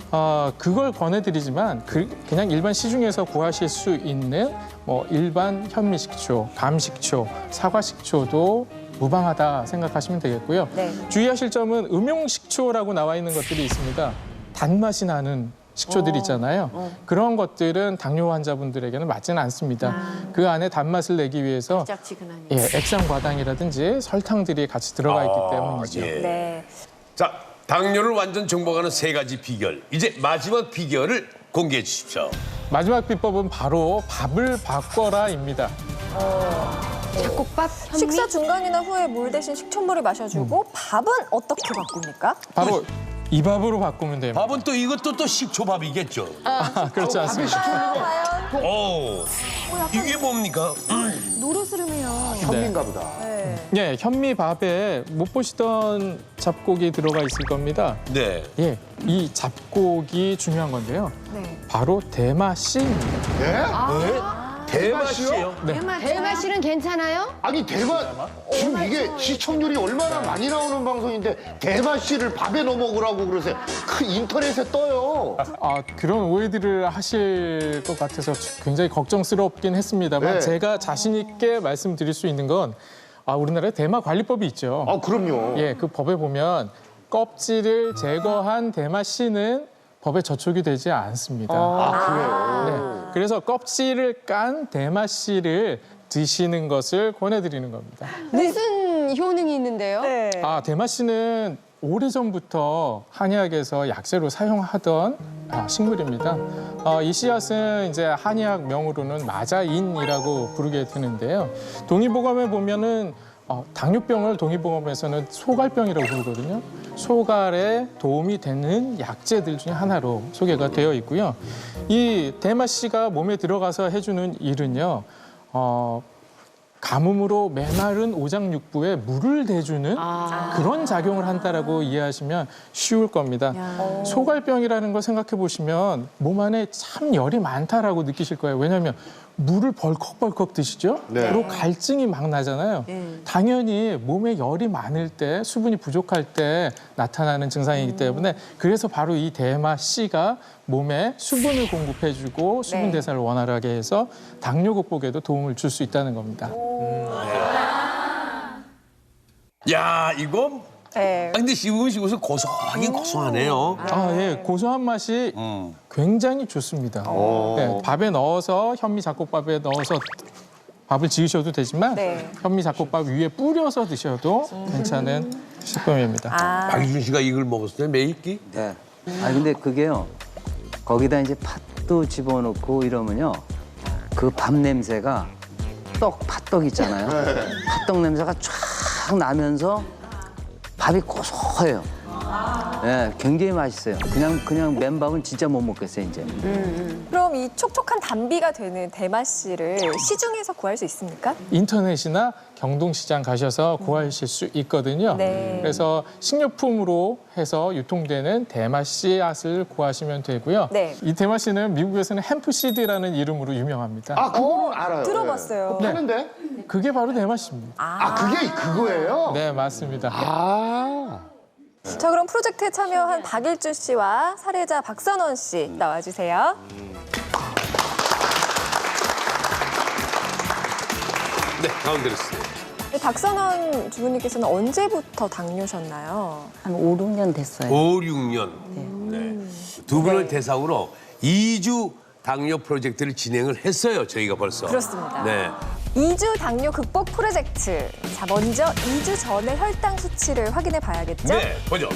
그걸 권해드리지만 그냥 일반 시중에서 구하실 수 있는 뭐 일반 현미식초, 감식초, 사과식초도 무방하다 생각하시면 되겠고요. 네. 주의하실 점은 음용식초라고 나와 있는 것들이 있습니다. 단맛이 나는 식초들 있잖아요. 그런 것들은 당뇨 환자분들에게는 맞지는 않습니다. 그 안에 단맛을 내기 위해서 짝지근하니. 액상과당이라든지 설탕들이 같이 들어가 있기 때문이죠. 예. 네. 자, 당뇨를 완전 정복하는 세 가지 비결. 이제 마지막 비결을 공개해 주십시오. 마지막 비법은 바로 밥을 바꿔라입니다. 잡곡밥, 현미? 식사 중간이나 후에 물 대신 식초물을 마셔주고 밥은 어떻게 바꿉니까? 바로 이 밥으로 바꾸면 됩니다. 밥은 또 이것도 또 식초밥이겠죠. 그렇지 않습니다. 과연 오, 이게 뭡니까? 노르스름해요. 현미인가 보다. 예, 현미밥에 못 보시던 잡곡이 들어가 있을 겁니다. 네. 예, 이 잡곡이 중요한 건데요. 네. 바로 대마씨입니다. 네? 대맛이요? 대마실은 괜찮아요? 아니 대맛 지금 이게 시청률이 얼마나 많이 나오는 방송인데 대맛씨를 밥에 넣어 먹으라고 그러세요. 그 인터넷에 떠요. 그런 오해들을 하실 것 같아서 굉장히 걱정스럽긴 했습니다만 네. 제가 자신 있게 말씀드릴 수 있는 건 우리나라에 대마 관리법이 있죠. 그럼요. 예, 그 법에 보면 껍질을 제거한 대마씨는 법에 저촉이 되지 않습니다. 그래요. 네, 그래서 껍질을 깐 대마씨를 드시는 것을 권해드리는 겁니다. 무슨 효능이 있는데요? 네. 대마씨는 오래전부터 한의학에서 약재로 사용하던 식물입니다. 이 씨앗은 이제 한의학 명으로는 마자인이라고 부르게 되는데요. 동의보감에 보면은 당뇨병을 동의보감에서는 소갈병이라고 부르거든요. 소갈에 도움이 되는 약재들 중에 하나로 소개가 되어 있고요. 이 대마씨가 몸에 들어가서 해주는 일은요. 가뭄으로 메마른 오장육부에 물을 대주는 그런 작용을 한다라고 이해하시면 쉬울 겁니다. 소갈병이라는 걸 생각해 보시면 몸 안에 참 열이 많다라고 느끼실 거예요. 왜냐하면 물을 벌컥벌컥 드시죠? 네. 그리고 갈증이 막 나잖아요. 당연히 몸에 열이 많을 때, 수분이 부족할 때 나타나는 증상이기 때문에 그래서 바로 이 대마 씨가 몸에 수분을 공급해주고 수분 대사를 원활하게 해서 당뇨 극복에도 도움을 줄 수 있다는 겁니다. 야, 이거. 네. 아, 근데 씹으면 고소하긴 고소하네요. 예, 고소한 맛이 굉장히 좋습니다. 네, 밥에 넣어서 현미 잡곡밥에 넣어서 밥을 지으셔도 되지만 네. 현미 잡곡밥 위에 뿌려서 드셔도 괜찮은 식품입니다. 박유준 씨가 이걸 먹었을 때 매일기? 네. 아 근데 그게요. 거기다 이제 팥도 집어넣고 이러면요. 그 밥 냄새가 팥떡 있잖아요. 팥떡 냄새가 쫙 나면서 밥이 고소해요. 네, 굉장히 맛있어요. 그냥 맨밥은 진짜 못 먹겠어요, 이제. 그럼 이 촉촉한 단비가 되는 대마씨를 시중에서 구할 수 있습니까? 인터넷이나 경동시장 가셔서 구하실 수 있거든요. 네. 그래서 식료품으로 해서 유통되는 대마 씨앗을 구하시면 되고요. 네. 이 대마 씨는 미국에서는 햄프시드라는 이름으로 유명합니다. 아, 그거는 알아요. 들어봤어요. 네. 하는데? 그게 바로 대마 씨입니다. 아, 그게 그거예요? 네, 맞습니다. 자, 그럼 프로젝트에 참여한 박일준 씨와 사례자 박선원 씨 나와주세요. 네, 가운데로 쓰세요. 박선원 주부님께서는 언제부터 당뇨셨나요? 한 5, 6년 됐어요. 5, 6년. 네. 두 분을 대상으로 2주 당뇨 프로젝트를 진행을 했어요, 저희가 벌써. 그렇습니다. 네. 2주 당뇨 극복 프로젝트. 자, 먼저 2주 전의 혈당 수치를 확인해 봐야겠죠? 네, 보죠.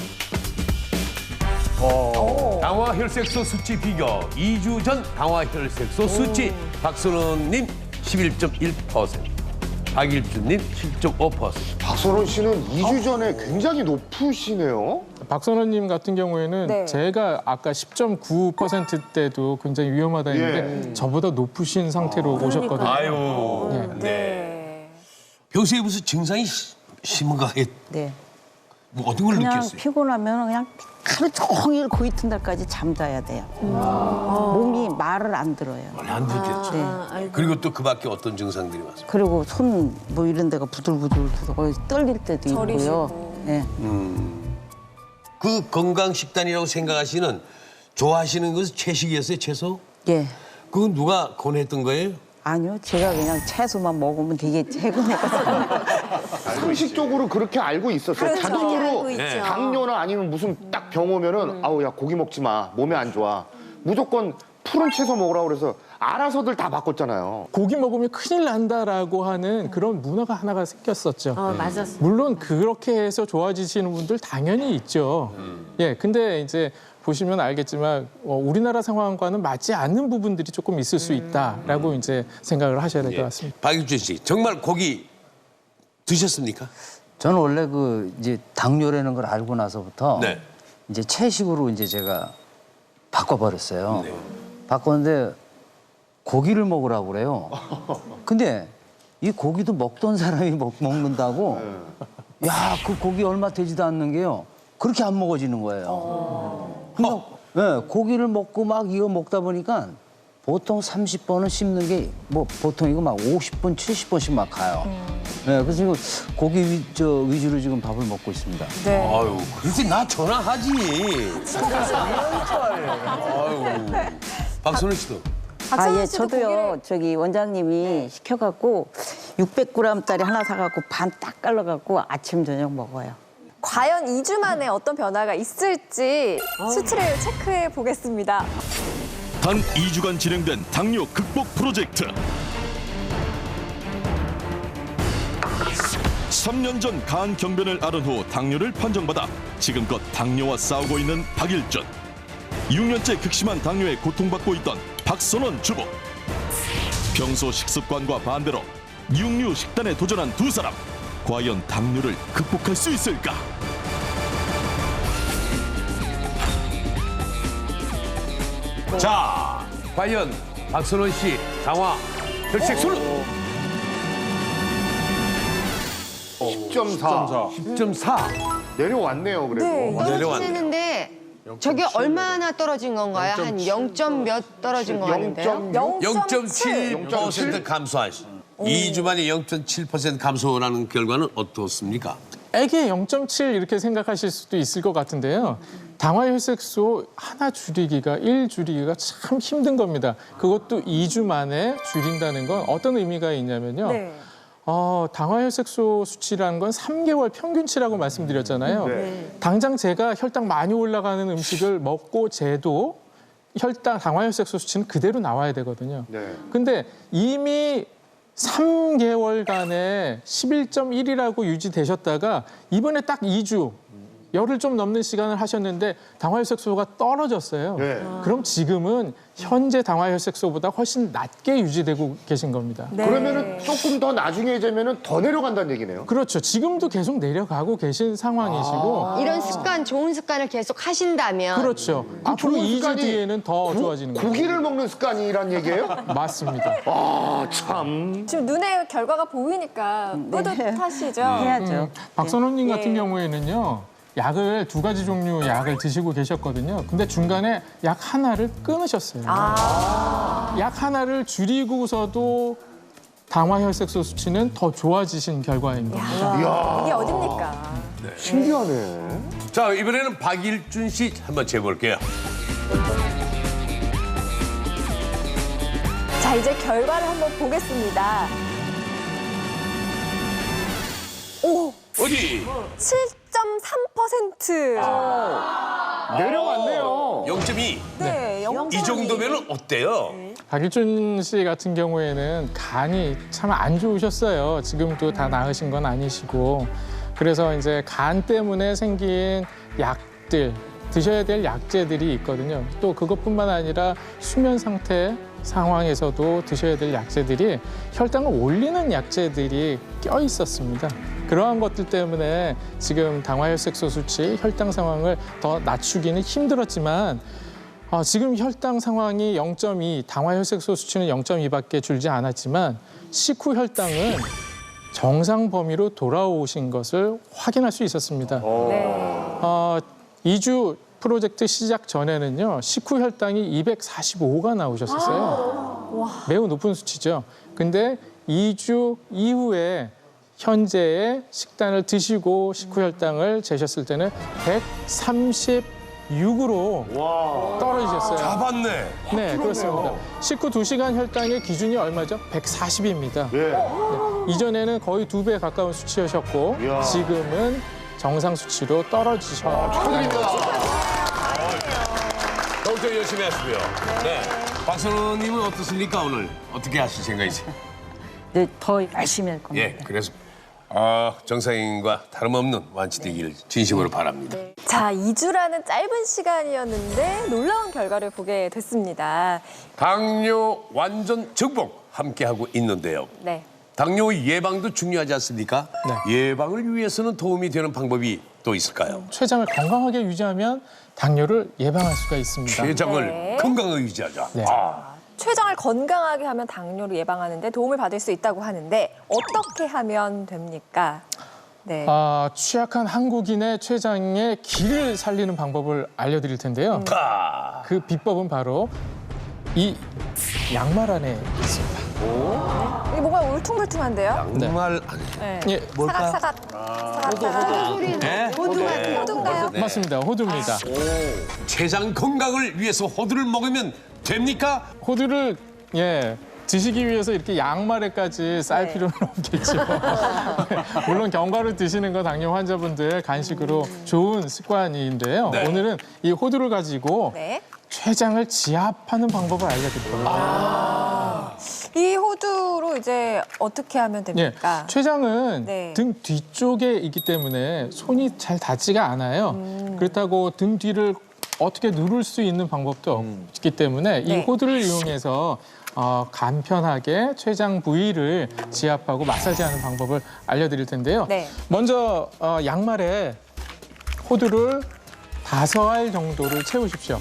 당화 혈색소 수치 비교. 2주 전 당화 혈색소 수치. 박선원님 11.1%. 박일준님 7.5%. 박선원 씨는 2주 전에 굉장히 높으시네요. 박선원님 같은 경우에는 네. 제가 아까 10.9%대도 굉장히 위험하다 했는데 저보다 높으신 상태로 오셨거든요. 아유. 네. 평소에 무슨 증상이 심한가? 네. 뭐 어떤 걸 그냥 느꼈어요? 피곤하면 그냥 하루 종일 그 이튿날까지 잠자야 돼요. 몸이 말을 안 들어요. 안 들겠죠. 그리고 또 그 밖에 어떤 증상들이 왔어요? 그리고 손 뭐 이런 데가 부들부들 거의 떨릴 때도 있고요. 저리시고. 네. 그 건강 식단이라고 생각하시는 좋아하시는 것은 채식이었어요, 채소? 예. 그건 누가 권했던 거예요? 아니요, 제가 그냥 채소만 먹으면 되게 해고내거든요. 상식적으로 그렇게 알고 있었어요. 그렇죠. 자동으로 알고 있죠. 당뇨나 아니면 무슨 딱 병 오면은 아우 야 고기 먹지 마 몸에 안 좋아. 무조건 푸른 채소 먹으라고 그래서 알아서들 다 바꿨잖아요. 고기 먹으면 큰일 난다라고 하는 그런 문화가 하나가 생겼었죠. 맞았어. 물론 그렇게 해서 좋아지시는 분들 당연히 있죠. 예, 근데 이제 보시면 알겠지만 우리나라 상황과는 맞지 않는 부분들이 조금 있을 수 있다라고 이제 생각을 하셔야 될 것 같습니다. 박일준 씨, 정말 고기 드셨습니까? 저는 원래 그 이제 당뇨라는 걸 알고 나서부터 네. 이제 채식으로 이제 제가 바꿔버렸어요. 네. 바꿨는데 고기를 먹으라고 그래요. 근데 이 고기도 먹던 사람이 먹는다고 야, 그 고기 얼마 되지도 않는 게요. 그렇게 안 먹어지는 거예요. 네, 고기를 먹고 막 이거 먹다 보니까 보통 30번은 씹는 게 뭐 보통 이거 막 50번, 70번씩 막 가요. 네, 그래서 지금 고기 위주로 지금 밥을 먹고 있습니다. 네. 아유, 그렇게 나 전화하지. 아유, 박선우 씨도. 박선원 예, 씨도 저도요. 고기를 저기 원장님이 시켜갖고 600g짜리 하나 사갖고 반 딱 깔라갖고 아침 저녁 먹어요. 과연 2주 만에 어떤 변화가 있을지 수치를 체크해 보겠습니다. 단 2주간 진행된 당뇨 극복 프로젝트. 3년 전 간 경변을 앓은 후 당뇨를 판정받아 지금껏 당뇨와 싸우고 있는 박일준. 6년째 극심한 당뇨에 고통받고 있던 박선원 주부. 평소 식습관과 반대로 육류 식단에 도전한 두 사람. 과연 당뇨를 극복할 수 있을까? 자, 과연 박선원 씨 당화 혈색소는 10.4. 10.4. 내려왔네요, 그래도. 네. 내려왔네요. 떨어지는데 저게 얼마나 떨어진 건가요? 한 0점 몇 떨어진 거 같은데요? 0.7% 감소하시. 2주 만에 0.7% 감소라는 결과는 어떻습니까? 애기 0.7 이렇게 생각하실 수도 있을 것 같은데요. 당화혈색소 하나 줄이기가 1 줄이기가 참 힘든 겁니다. 그것도 2주 만에 줄인다는 건 어떤 의미가 있냐면요. 네. 당화혈색소 수치라는 건 3개월 평균치라고 말씀드렸잖아요. 당장 제가 혈당 많이 올라가는 음식을 먹고 재도 당화혈색소 수치는 그대로 나와야 되거든요. 근데 이미 3개월간에 11.1이라고 유지되셨다가 이번에 딱 2주, 열흘 좀 넘는 시간을 하셨는데 당화혈색소가 떨어졌어요. 그럼 지금은 현재 당화혈색소보다 훨씬 낮게 유지되고 계신 겁니다. 그러면은 조금 더 나중에 되면은 더 내려간다는 얘기네요. 그렇죠. 지금도 계속 내려가고 계신 상황이시고. 이런 습관, 좋은 습관을 계속 하신다면 그렇죠. 앞으로 2주 뒤에는 더 좋아지는 거예요. 고기를 먹는 습관이란 얘기예요? 맞습니다. 참. 지금 눈에 결과가 보이니까 뿌듯하시죠? 해야죠. 박선호님 같은 경우에는요. 약을 2가지 종류 약을 드시고 계셨거든요. 근데 중간에 약 하나를 끊으셨어요. 약 하나를 줄이고서도 당화혈색소 수치는 더 좋아지신 결과인 겁니다. 이게 어딥니까? 신기하네. 자, 이번에는 박일준 씨 한번 재볼게요. 자, 이제 결과를 한번 보겠습니다. 오! 어디? 7.3%. 내려왔네요. 0.2. 네, 이 정도면 어때요? 박일준 씨 같은 경우에는 간이 참 안 좋으셨어요. 지금도 다 나으신 건 아니시고. 그래서 이제 간 때문에 생긴 약들, 드셔야 될 약제들이 있거든요. 또 그것뿐만 아니라 수면 상태 상황에서도 드셔야 될 약제들이 혈당을 올리는 약제들이 껴 있었습니다. 그러한 것들 때문에 지금 당화혈색소 수치, 혈당 상황을 더 낮추기는 힘들었지만 지금 혈당 상황이 0.2, 당화혈색소 수치는 0.2밖에 줄지 않았지만 식후 혈당은 정상 범위로 돌아오신 것을 확인할 수 있었습니다. 2주 프로젝트 시작 전에는요. 식후 혈당이 245가 나오셨었어요. 매우 높은 수치죠. 근데 2주 이후에 현재의 식단을 드시고 식후 혈당을 재셨을 때는 136으로 떨어지셨어요. 잡았네. 네, 그렇습니다. 식후 2시간 혈당의 기준이 얼마죠? 140입니다. 이전에는 거의 2배 가까운 수치였었고 지금은 정상 수치로 떨어지셨습니다. 더욱더 열심히 하시고요. 네. 박선호님은 어떻습니까, 오늘? 어떻게 하실 생각이세요? 네, 더 열심히 할 겁니다. 예, 그래서 정상인과 다름없는 완치되기를 진심으로 바랍니다. 자, 2주라는 짧은 시간이었는데 놀라운 결과를 보게 됐습니다. 당뇨 완전 정복 함께하고 있는데요. 네. 당뇨 예방도 중요하지 않습니까? 네. 예방을 위해서는 도움이 되는 방법이 또 있을까요? 췌장을 건강하게 유지하면 당뇨를 예방할 수가 있습니다. 췌장을 네. 건강하게 유지하자. 네. 췌장을 건강하게 하면 당뇨를 예방하는 데 도움을 받을 수 있다고 하는데 어떻게 하면 됩니까? 네. 취약한 한국인의 췌장의 기를 살리는 방법을 알려드릴 텐데요. 그 비법은 바로 이 양말 안에 있습니다. 이게 뭔가 울퉁불퉁한데요? 정말 네. 예, 사각. 호두인가요? 네. 맞습니다. 호두입니다. 췌장 건강을 위해서 호두를 먹으면 됩니까? 호두를 드시기 위해서 이렇게 양말에까지 쌀 네. 필요는 없겠죠. 물론 견과류 드시는 건 당뇨 환자분들 간식으로 좋은 습관인데요. 네. 오늘은 이 호두를 가지고 네. 췌장을 지압하는 방법을 알려드릴 겁니다. 이 호두로 이제 어떻게 하면 됩니까? 췌장은 네. 등 뒤쪽에 있기 때문에 손이 잘 닿지가 않아요. 그렇다고 등 뒤를 어떻게 누를 수 있는 방법도 없기 때문에 이 네. 호두를 이용해서 간편하게 췌장 부위를 지압하고 마사지하는 방법을 알려드릴 텐데요. 네. 먼저 양말에 호두를 5알 정도를 채우십시오.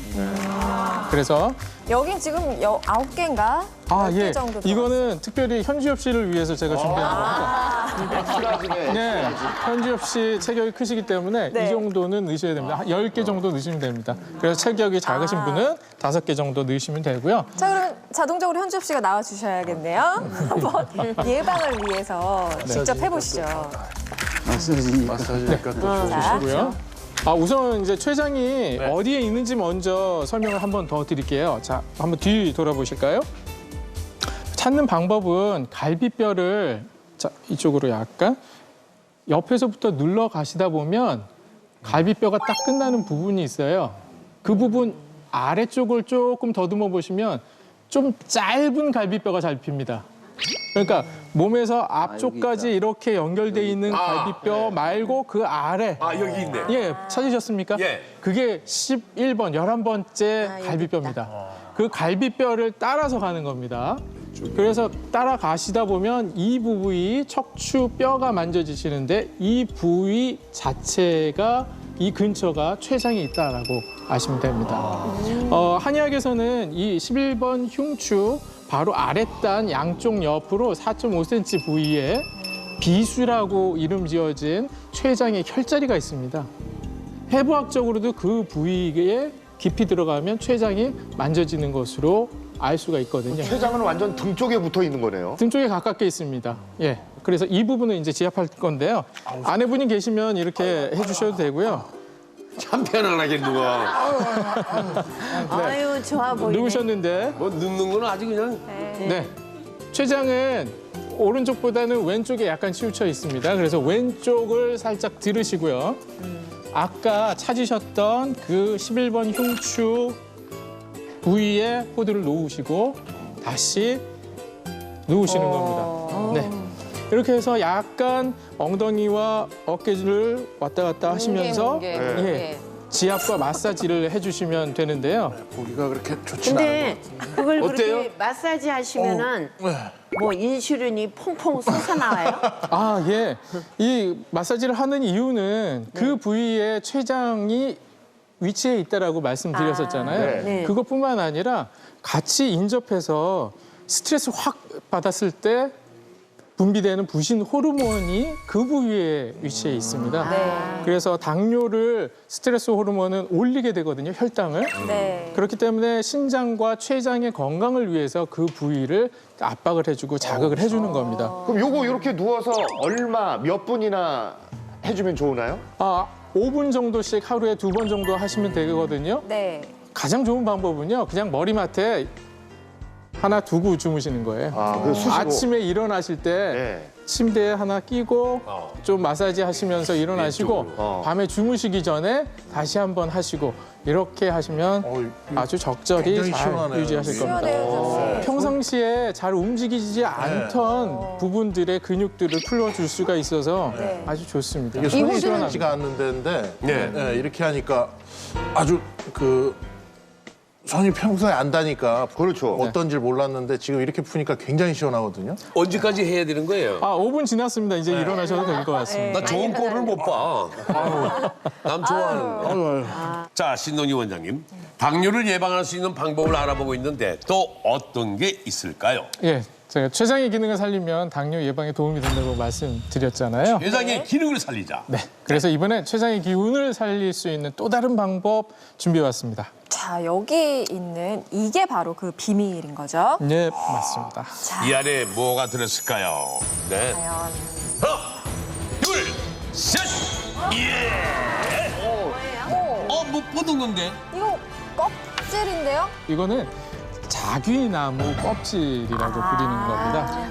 그래서 여긴 지금 9개인가? 아, 10개 예. 정도 이거는 특별히 현주엽 씨를 위해서 제가 준비한 겁니다. 확실하시네. 네. 현주엽 씨 체격이 크시기 때문에 네. 이 정도는 넣으셔야 됩니다. 한 10개 정도 넣으시면 됩니다. 그래서 체격이 작으신 분은 5개 정도 넣으시면 되고요. 자, 그러면 자동적으로 현주엽 씨가 나와주셔야겠네요. 한번 예방을 위해서 직접 해보시죠. 마사지니까 또 보시고요. 우선 이제 췌장이 어디에 있는지 먼저 설명을 한번 더 드릴게요. 자, 한번 뒤 돌아보실까요? 찾는 방법은 갈비뼈를 자, 이쪽으로 약간 옆에서부터 눌러 가시다 보면 갈비뼈가 딱 끝나는 부분이 있어요. 그 부분 아래쪽을 조금 더듬어 보시면 좀 짧은 갈비뼈가 잡힙니다. 그러니까 몸에서 앞쪽까지 이렇게 연결돼 있는 갈비뼈 말고 그 아래. 여기 있네. 예, 찾으셨습니까? 예. 그게 11번, 11번째 갈비뼈입니다. 그 갈비뼈를 따라서 가는 겁니다. 그래서 따라가시다 보면 이 부위 척추뼈가 만져지시는데 이 부위 자체가 이 근처가 췌장이 있다라고 아시면 됩니다. 한의학에서는 이 11번 흉추 바로 아랫단 양쪽 옆으로 4.5cm 부위에 비수라고 이름 지어진 췌장의 혈자리가 있습니다. 해부학적으로도 그 부위에 깊이 들어가면 췌장이 만져지는 것으로 알 수가 있거든요. 췌장은 완전 등 쪽에 붙어 있는 거네요. 등 쪽에 가깝게 있습니다. 예. 그래서 이 부분은 이제 지압할 건데요. 아내분이 계시면 이렇게 해주셔도 되고요. 참 편안하게 누가. 아유, 좋아 보이네. 누우셨는데, 뭐 눕는 건 아주 그냥. 네. 췌장은 오른쪽보다는 왼쪽에 약간 치우쳐 있습니다. 그래서 왼쪽을 살짝 들으시고요. 아까 찾으셨던 그 11번 흉추 부위에 호두를 놓으시고 다시 누우시는 겁니다. 네. 이렇게 해서 약간 엉덩이와 어깨를 왔다 갔다 하시면서 예, 지압과 마사지를 해주시면 되는데요. 보기가 그렇게 좋지는 근데 그걸 어때요? 그렇게 마사지 하시면은 뭐 인슐린이 퐁퐁 솟아나와요? 아, 예. 이 마사지를 하는 이유는 그 부위에 췌장이 위치해 있다라고 말씀드렸었잖아요. 네. 그것뿐만 아니라 같이 인접해서 스트레스 확 받았을 때 분비되는 부신 호르몬이 그 부위에 위치해 있습니다. 그래서 당뇨를 스트레스 호르몬은 올리게 되거든요, 혈당을. 네. 그렇기 때문에 신장과 췌장의 건강을 위해서 그 부위를 압박을 해주고 자극을 해주는 겁니다. 그럼 요거 이렇게 누워서 얼마, 몇 분이나 해주면 좋으나요? 5분 정도씩 하루에 2번 정도 하시면 되거든요. 네. 가장 좋은 방법은요, 그냥 머리맡에 하나 두고 주무시는 거예요. 그 수시고. 아침에 일어나실 때 네. 침대에 하나 끼고 좀 마사지 하시면서 일어나시고 밤에 주무시기 전에 다시 한번 하시고 이렇게 하시면 아주 적절히 굉장히 잘 시원하네요. 유지하실 겁니다. 시원해요. 평상시에 잘 움직이지 않던 부분들의 근육들을 풀어줄 수가 있어서 아주 좋습니다. 이게 손이 이분들은- 들어지가 않는 데인데 네. 이렇게 하니까 아주 손이 평소에 안 다니까 그렇죠. 어떤지 몰랐는데 지금 이렇게 푸니까 굉장히 시원하거든요. 언제까지 해야 되는 거예요? 5분 지났습니다. 이제 일어나셔도 될 것 같습니다. 나 좋은 꼴을 못 봐. 남 좋아하는 거. 자, 신동희 원장님. 당뇨를 예방할 수 있는 방법을 알아보고 있는데 또 어떤 게 있을까요? 예, 제가 췌장의 기능을 살리면 당뇨 예방에 도움이 된다고 말씀드렸잖아요. 췌장의 기능을 살리자. 네, 그래서 이번에 췌장의 기운을 살릴 수 있는 또 다른 방법 준비해왔습니다. 자, 여기 있는 이게 바로 그 비밀인 거죠? 네, 맞습니다. 이 안에 뭐가 들었을까요? 네. 과연. 하나, 둘, 셋! 예! 뭐 뻗은 건데? 이거 껍질인데요? 이거는 자귀나무 껍질이라고 부르는 겁니다.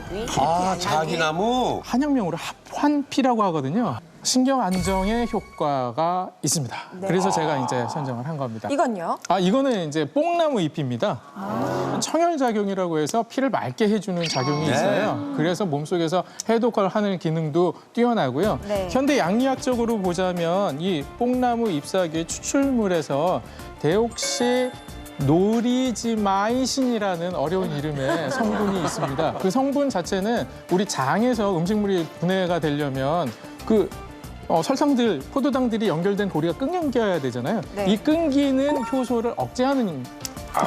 자기나무. 한약명으로 합환피라고 하거든요. 신경 안정에 효과가 있습니다. 그래서 제가 이제 선정을 한 겁니다. 이건요? 이거는 이제 뽕나무 잎입니다. 청혈작용이라고 해서 피를 맑게 해주는 작용이 있어요. 그래서 몸속에서 해독을 하는 기능도 뛰어나고요. 네. 현대 양리학적으로 보자면 이 뽕나무 잎사귀의 추출물에서 데옥시 노리지마이신이라는 어려운 이름의 성분이 있습니다. 그 성분 자체는 우리 장에서 음식물이 분해가 되려면 그 설탕들, 포도당들이 연결된 고리가 끊겨야 되잖아요. 네. 이 끊기는 효소를 억제하는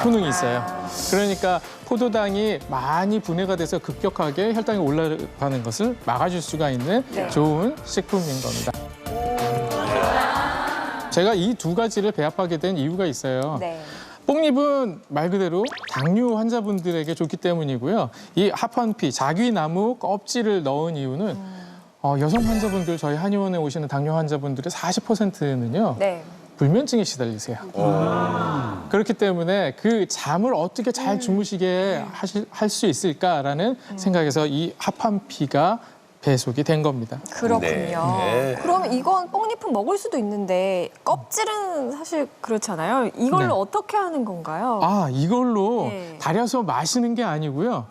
효능이 있어요. 그러니까 포도당이 많이 분해가 돼서 급격하게 혈당이 올라가는 것을 막아줄 수가 있는 좋은 식품인 겁니다. 제가 이 두 가지를 배합하게 된 이유가 있어요. 네. 뽕잎은 말 그대로 당뇨 환자분들에게 좋기 때문이고요. 이 하판피, 자귀나무 껍질을 넣은 이유는 여성 환자분들, 저희 한의원에 오시는 당뇨 환자분들의 40%는요. 네. 불면증에 시달리세요. 그렇기 때문에 그 잠을 어떻게 잘 주무시게 할 수 있을까라는 생각에서 이 하판피가 배속이 된 겁니다. 그렇군요. 네. 그럼 이건 뽕잎은 먹을 수도 있는데 껍질은 사실 그렇잖아요. 이걸로 네. 어떻게 하는 건가요? 아, 이걸로 네. 달여서 마시는 게 아니고요.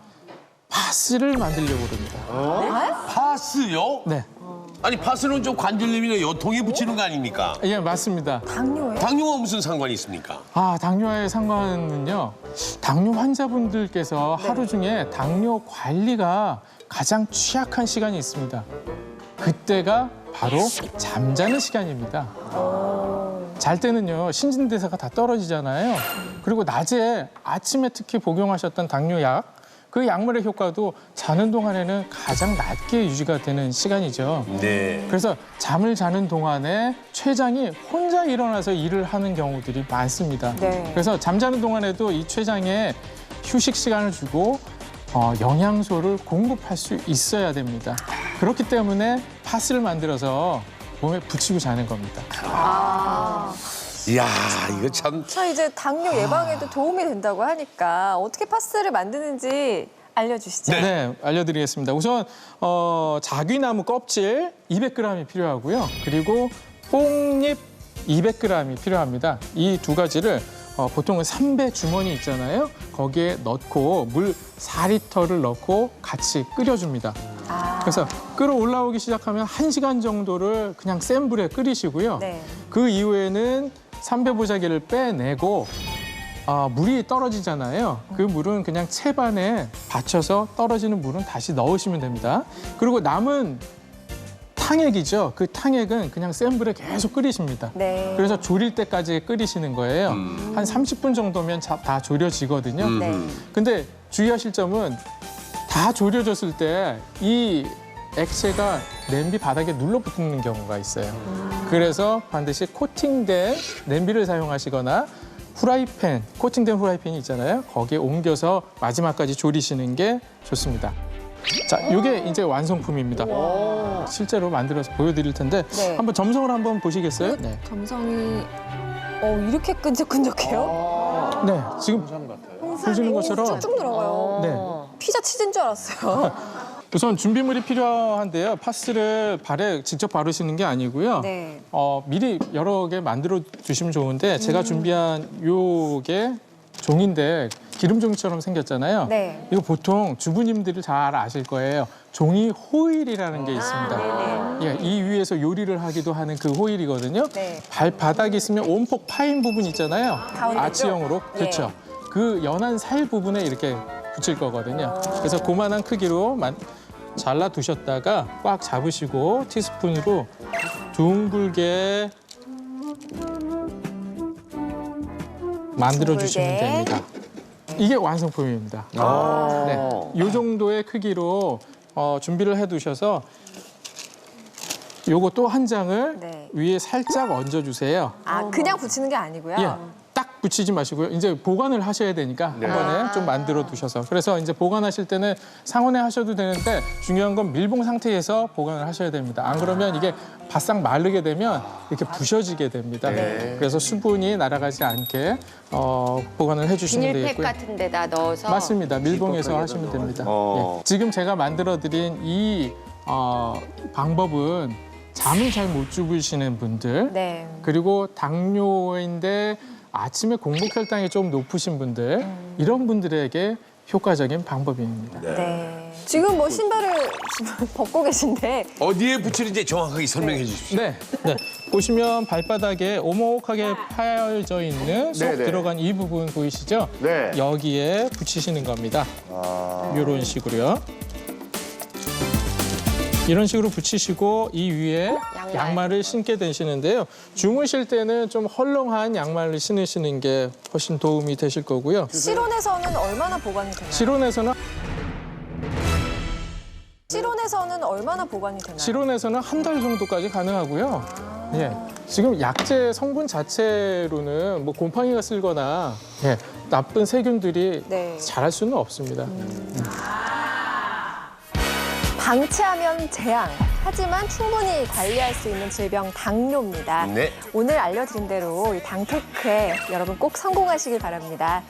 파스를 만들려고 합니다. 파스요? 네. 아니 파스는 좀 관절염이나 여통에 붙이는 거 아닙니까? 예, 맞습니다. 당뇨에? 당뇨와 무슨 상관이 있습니까? 아, 당뇨와의 상관은요. 당뇨 환자분들께서 하루 중에 당뇨 관리가 가장 취약한 시간이 있습니다. 그때가 바로 잠자는 시간입니다. 잘 때는요, 신진대사가 다 떨어지잖아요. 그리고 낮에, 아침에 특히 복용하셨던 당뇨약, 그 약물의 효과도 자는 동안에는 가장 낮게 유지가 되는 시간이죠. 네. 그래서 잠을 자는 동안에 췌장이 혼자 일어나서 일을 하는 경우들이 많습니다. 네. 그래서 잠자는 동안에도 이 췌장에 휴식 시간을 주고 영양소를 공급할 수 있어야 됩니다. 그렇기 때문에 파스를 만들어서 몸에 붙이고 자는 겁니다. 이야, 이거 참. 자, 이제 당뇨 예방에도 도움이 된다고 하니까 어떻게 파스를 만드는지 알려주시죠. 네, 알려드리겠습니다. 우선 자귀나무 껍질 200g이 필요하고요. 그리고 뽕잎 200g이 필요합니다. 이 두 가지를 보통은 3배 주머니 있잖아요. 거기에 넣고 물 4리터를 넣고 같이 끓여줍니다. 그래서 끓어 올라오기 시작하면 1시간 정도를 그냥 센 불에 끓이시고요. 네. 그 이후에는 삼배보자기를 빼내고 물이 떨어지잖아요. 그 물은 그냥 채반에 받쳐서 떨어지는 물은 다시 넣으시면 됩니다. 그리고 남은 탕액이죠. 그 탕액은 그냥 센 불에 계속 끓이십니다. 네. 그래서 졸일 때까지 끓이시는 거예요. 한 30분 정도면 다 졸여지거든요. 네. 근데 주의하실 점은 다 졸여졌을 때 이 액체가 냄비 바닥에 눌러붙는 경우가 있어요. 그래서 반드시 코팅된 냄비를 사용하시거나 후라이팬, 코팅된 후라이팬이 있잖아요. 거기에 옮겨서 마지막까지 졸이시는 게 좋습니다. 자, 이게 이제 완성품입니다. 실제로 만들어서 보여드릴 텐데 네. 한번 점성을 한번 보시겠어요? 네. 점성이 이렇게 끈적끈적해요? 네, 지금 보시는 것처럼 쭉쭉 들어가요. 네. 피자 치즈인 줄 알았어요. 우선 준비물이 필요한데요. 파스를 발에 직접 바르시는 게 아니고요. 네. 미리 여러 개 만들어 두시면 좋은데 제가 준비한 요게 종인데 기름 종이처럼 생겼잖아요. 네. 이거 보통 주부님들이 잘 아실 거예요. 종이 호일이라는 게 있습니다. 예, 이 위에서 요리를 하기도 하는 그 호일이거든요. 네. 발바닥에 있으면 온폭 파인 부분 있잖아요. 가운데죠? 아치형으로. 예. 그렇죠. 그 연한 살 부분에 이렇게 붙일 거거든요. 그래서 그만한 크기로 잘라 두셨다가 꽉 잡으시고 티스푼으로 둥글게 만들어 주시면 됩니다. 이게 완성품입니다. 네, 이 정도의 크기로 준비를 해 두셔서 요거 또 한 장을 네. 위에 살짝 얹어 주세요. 그냥 붙이는 게 아니고요. 예, 딱 붙이지 마시고요. 이제 보관을 하셔야 되니까 한 번에 좀 만들어 두셔서. 그래서 이제 보관하실 때는 상온에 하셔도 되는데 중요한 건 밀봉 상태에서 보관을 하셔야 됩니다. 안 그러면 이게 바싹 마르게 되면 이렇게 부셔지게 됩니다. 그래서 수분이 날아가지 않게 보관을 해주시면 비닐팩 되겠고요. 같은 데다 넣어서. 맞습니다. 밀봉해서 하시면 됩니다. 예. 지금 제가 만들어드린 이 방법은 잠을 잘 못 주무시는 분들 네. 그리고 당뇨인데 아침에 공복 혈당이 좀 높으신 분들 이런 분들에게 효과적인 방법입니다. 네. 지금 뭐 신발을 지금 벗고 계신데 어디에 붙이는지 정확하게 설명해 주십시오. 네, 보시면 발바닥에 오목하게 파여져 있는 쏙 네네. 들어간 이 부분 보이시죠? 네. 여기에 붙이시는 겁니다. 이런 식으로요. 이런 식으로 붙이시고 이 위에 양말을 신게 되시는데요. 주무실 때는 좀 헐렁한 양말을 신으시는 게 훨씬 도움이 되실 거고요. 실온에서는 얼마나 보관이 되나요? 실온에서는 실온에서는 한 달 정도까지 가능하고요. 예, 지금 약재 성분 자체로는 뭐 곰팡이가 쓸거나 나쁜 세균들이 네. 자랄 수는 없습니다. 방치하면 재앙, 하지만 충분히 관리할 수 있는 질병 당뇨입니다. 네. 오늘 알려드린 대로 이 당테크에 여러분 꼭 성공하시길 바랍니다.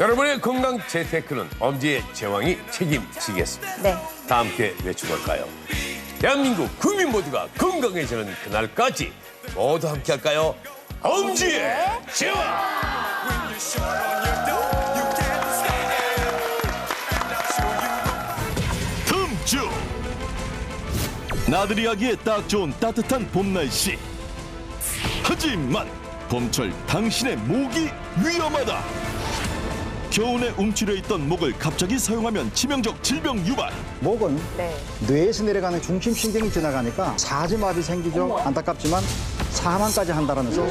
여러분의 건강 재테크는 엄지의 제왕이 책임지겠습니다. 네. 다 함께 외쳐볼까요? 대한민국 국민 모두가 건강해지는 그날까지 모두 함께 할까요? 엄지의 제왕! 금주 나들이 하기에 딱 좋은 따뜻한 봄 날씨. 하지만 봄철 당신의 목이 위험하다. 겨우내 움츠려 있던 목을 갑자기 사용하면 치명적 질병 유발. 목은 네. 뇌에서 내려가는 중심신경이 지나가니까 사지마비 생기죠. 안타깝지만 사망까지 한다라면서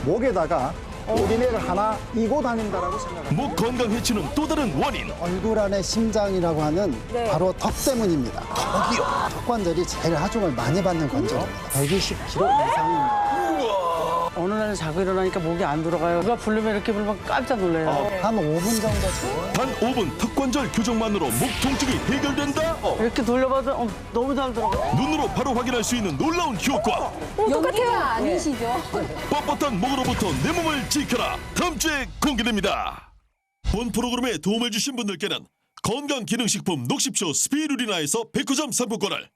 목에다가 뿌리내를 하나 이고 다닌다라고 생각합니다. 목 건강 해치는 또 다른 원인. 얼굴 안에 심장이라고 하는 네. 바로 턱 때문입니다. 턱이요? 턱 관절이 제일 하중을 많이 받는 관절입니다. 120kg 이상입니다. 어느 날 자고 일어나니까 목이 안 들어가요. 누가 부르면 이렇게 부르면 깜짝 놀라요. 한 5분 정도. 단 5분 턱관절 교정만으로 목 통증이 해결된다? 이렇게 돌려봐도 너무 잘 들어가요. 눈으로 바로 확인할 수 있는 놀라운 효과. 똑같아요. 아니시죠? 뻣뻣한 목으로부터 내 몸을 지켜라. 다음 주에 공개됩니다. 본 프로그램에 도움을 주신 분들께는 건강기능식품 녹십쇼 스피루리나에서 백화점 상품권을,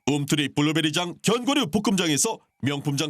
움트리 블루베리장 견과류 볶음장에서 명품장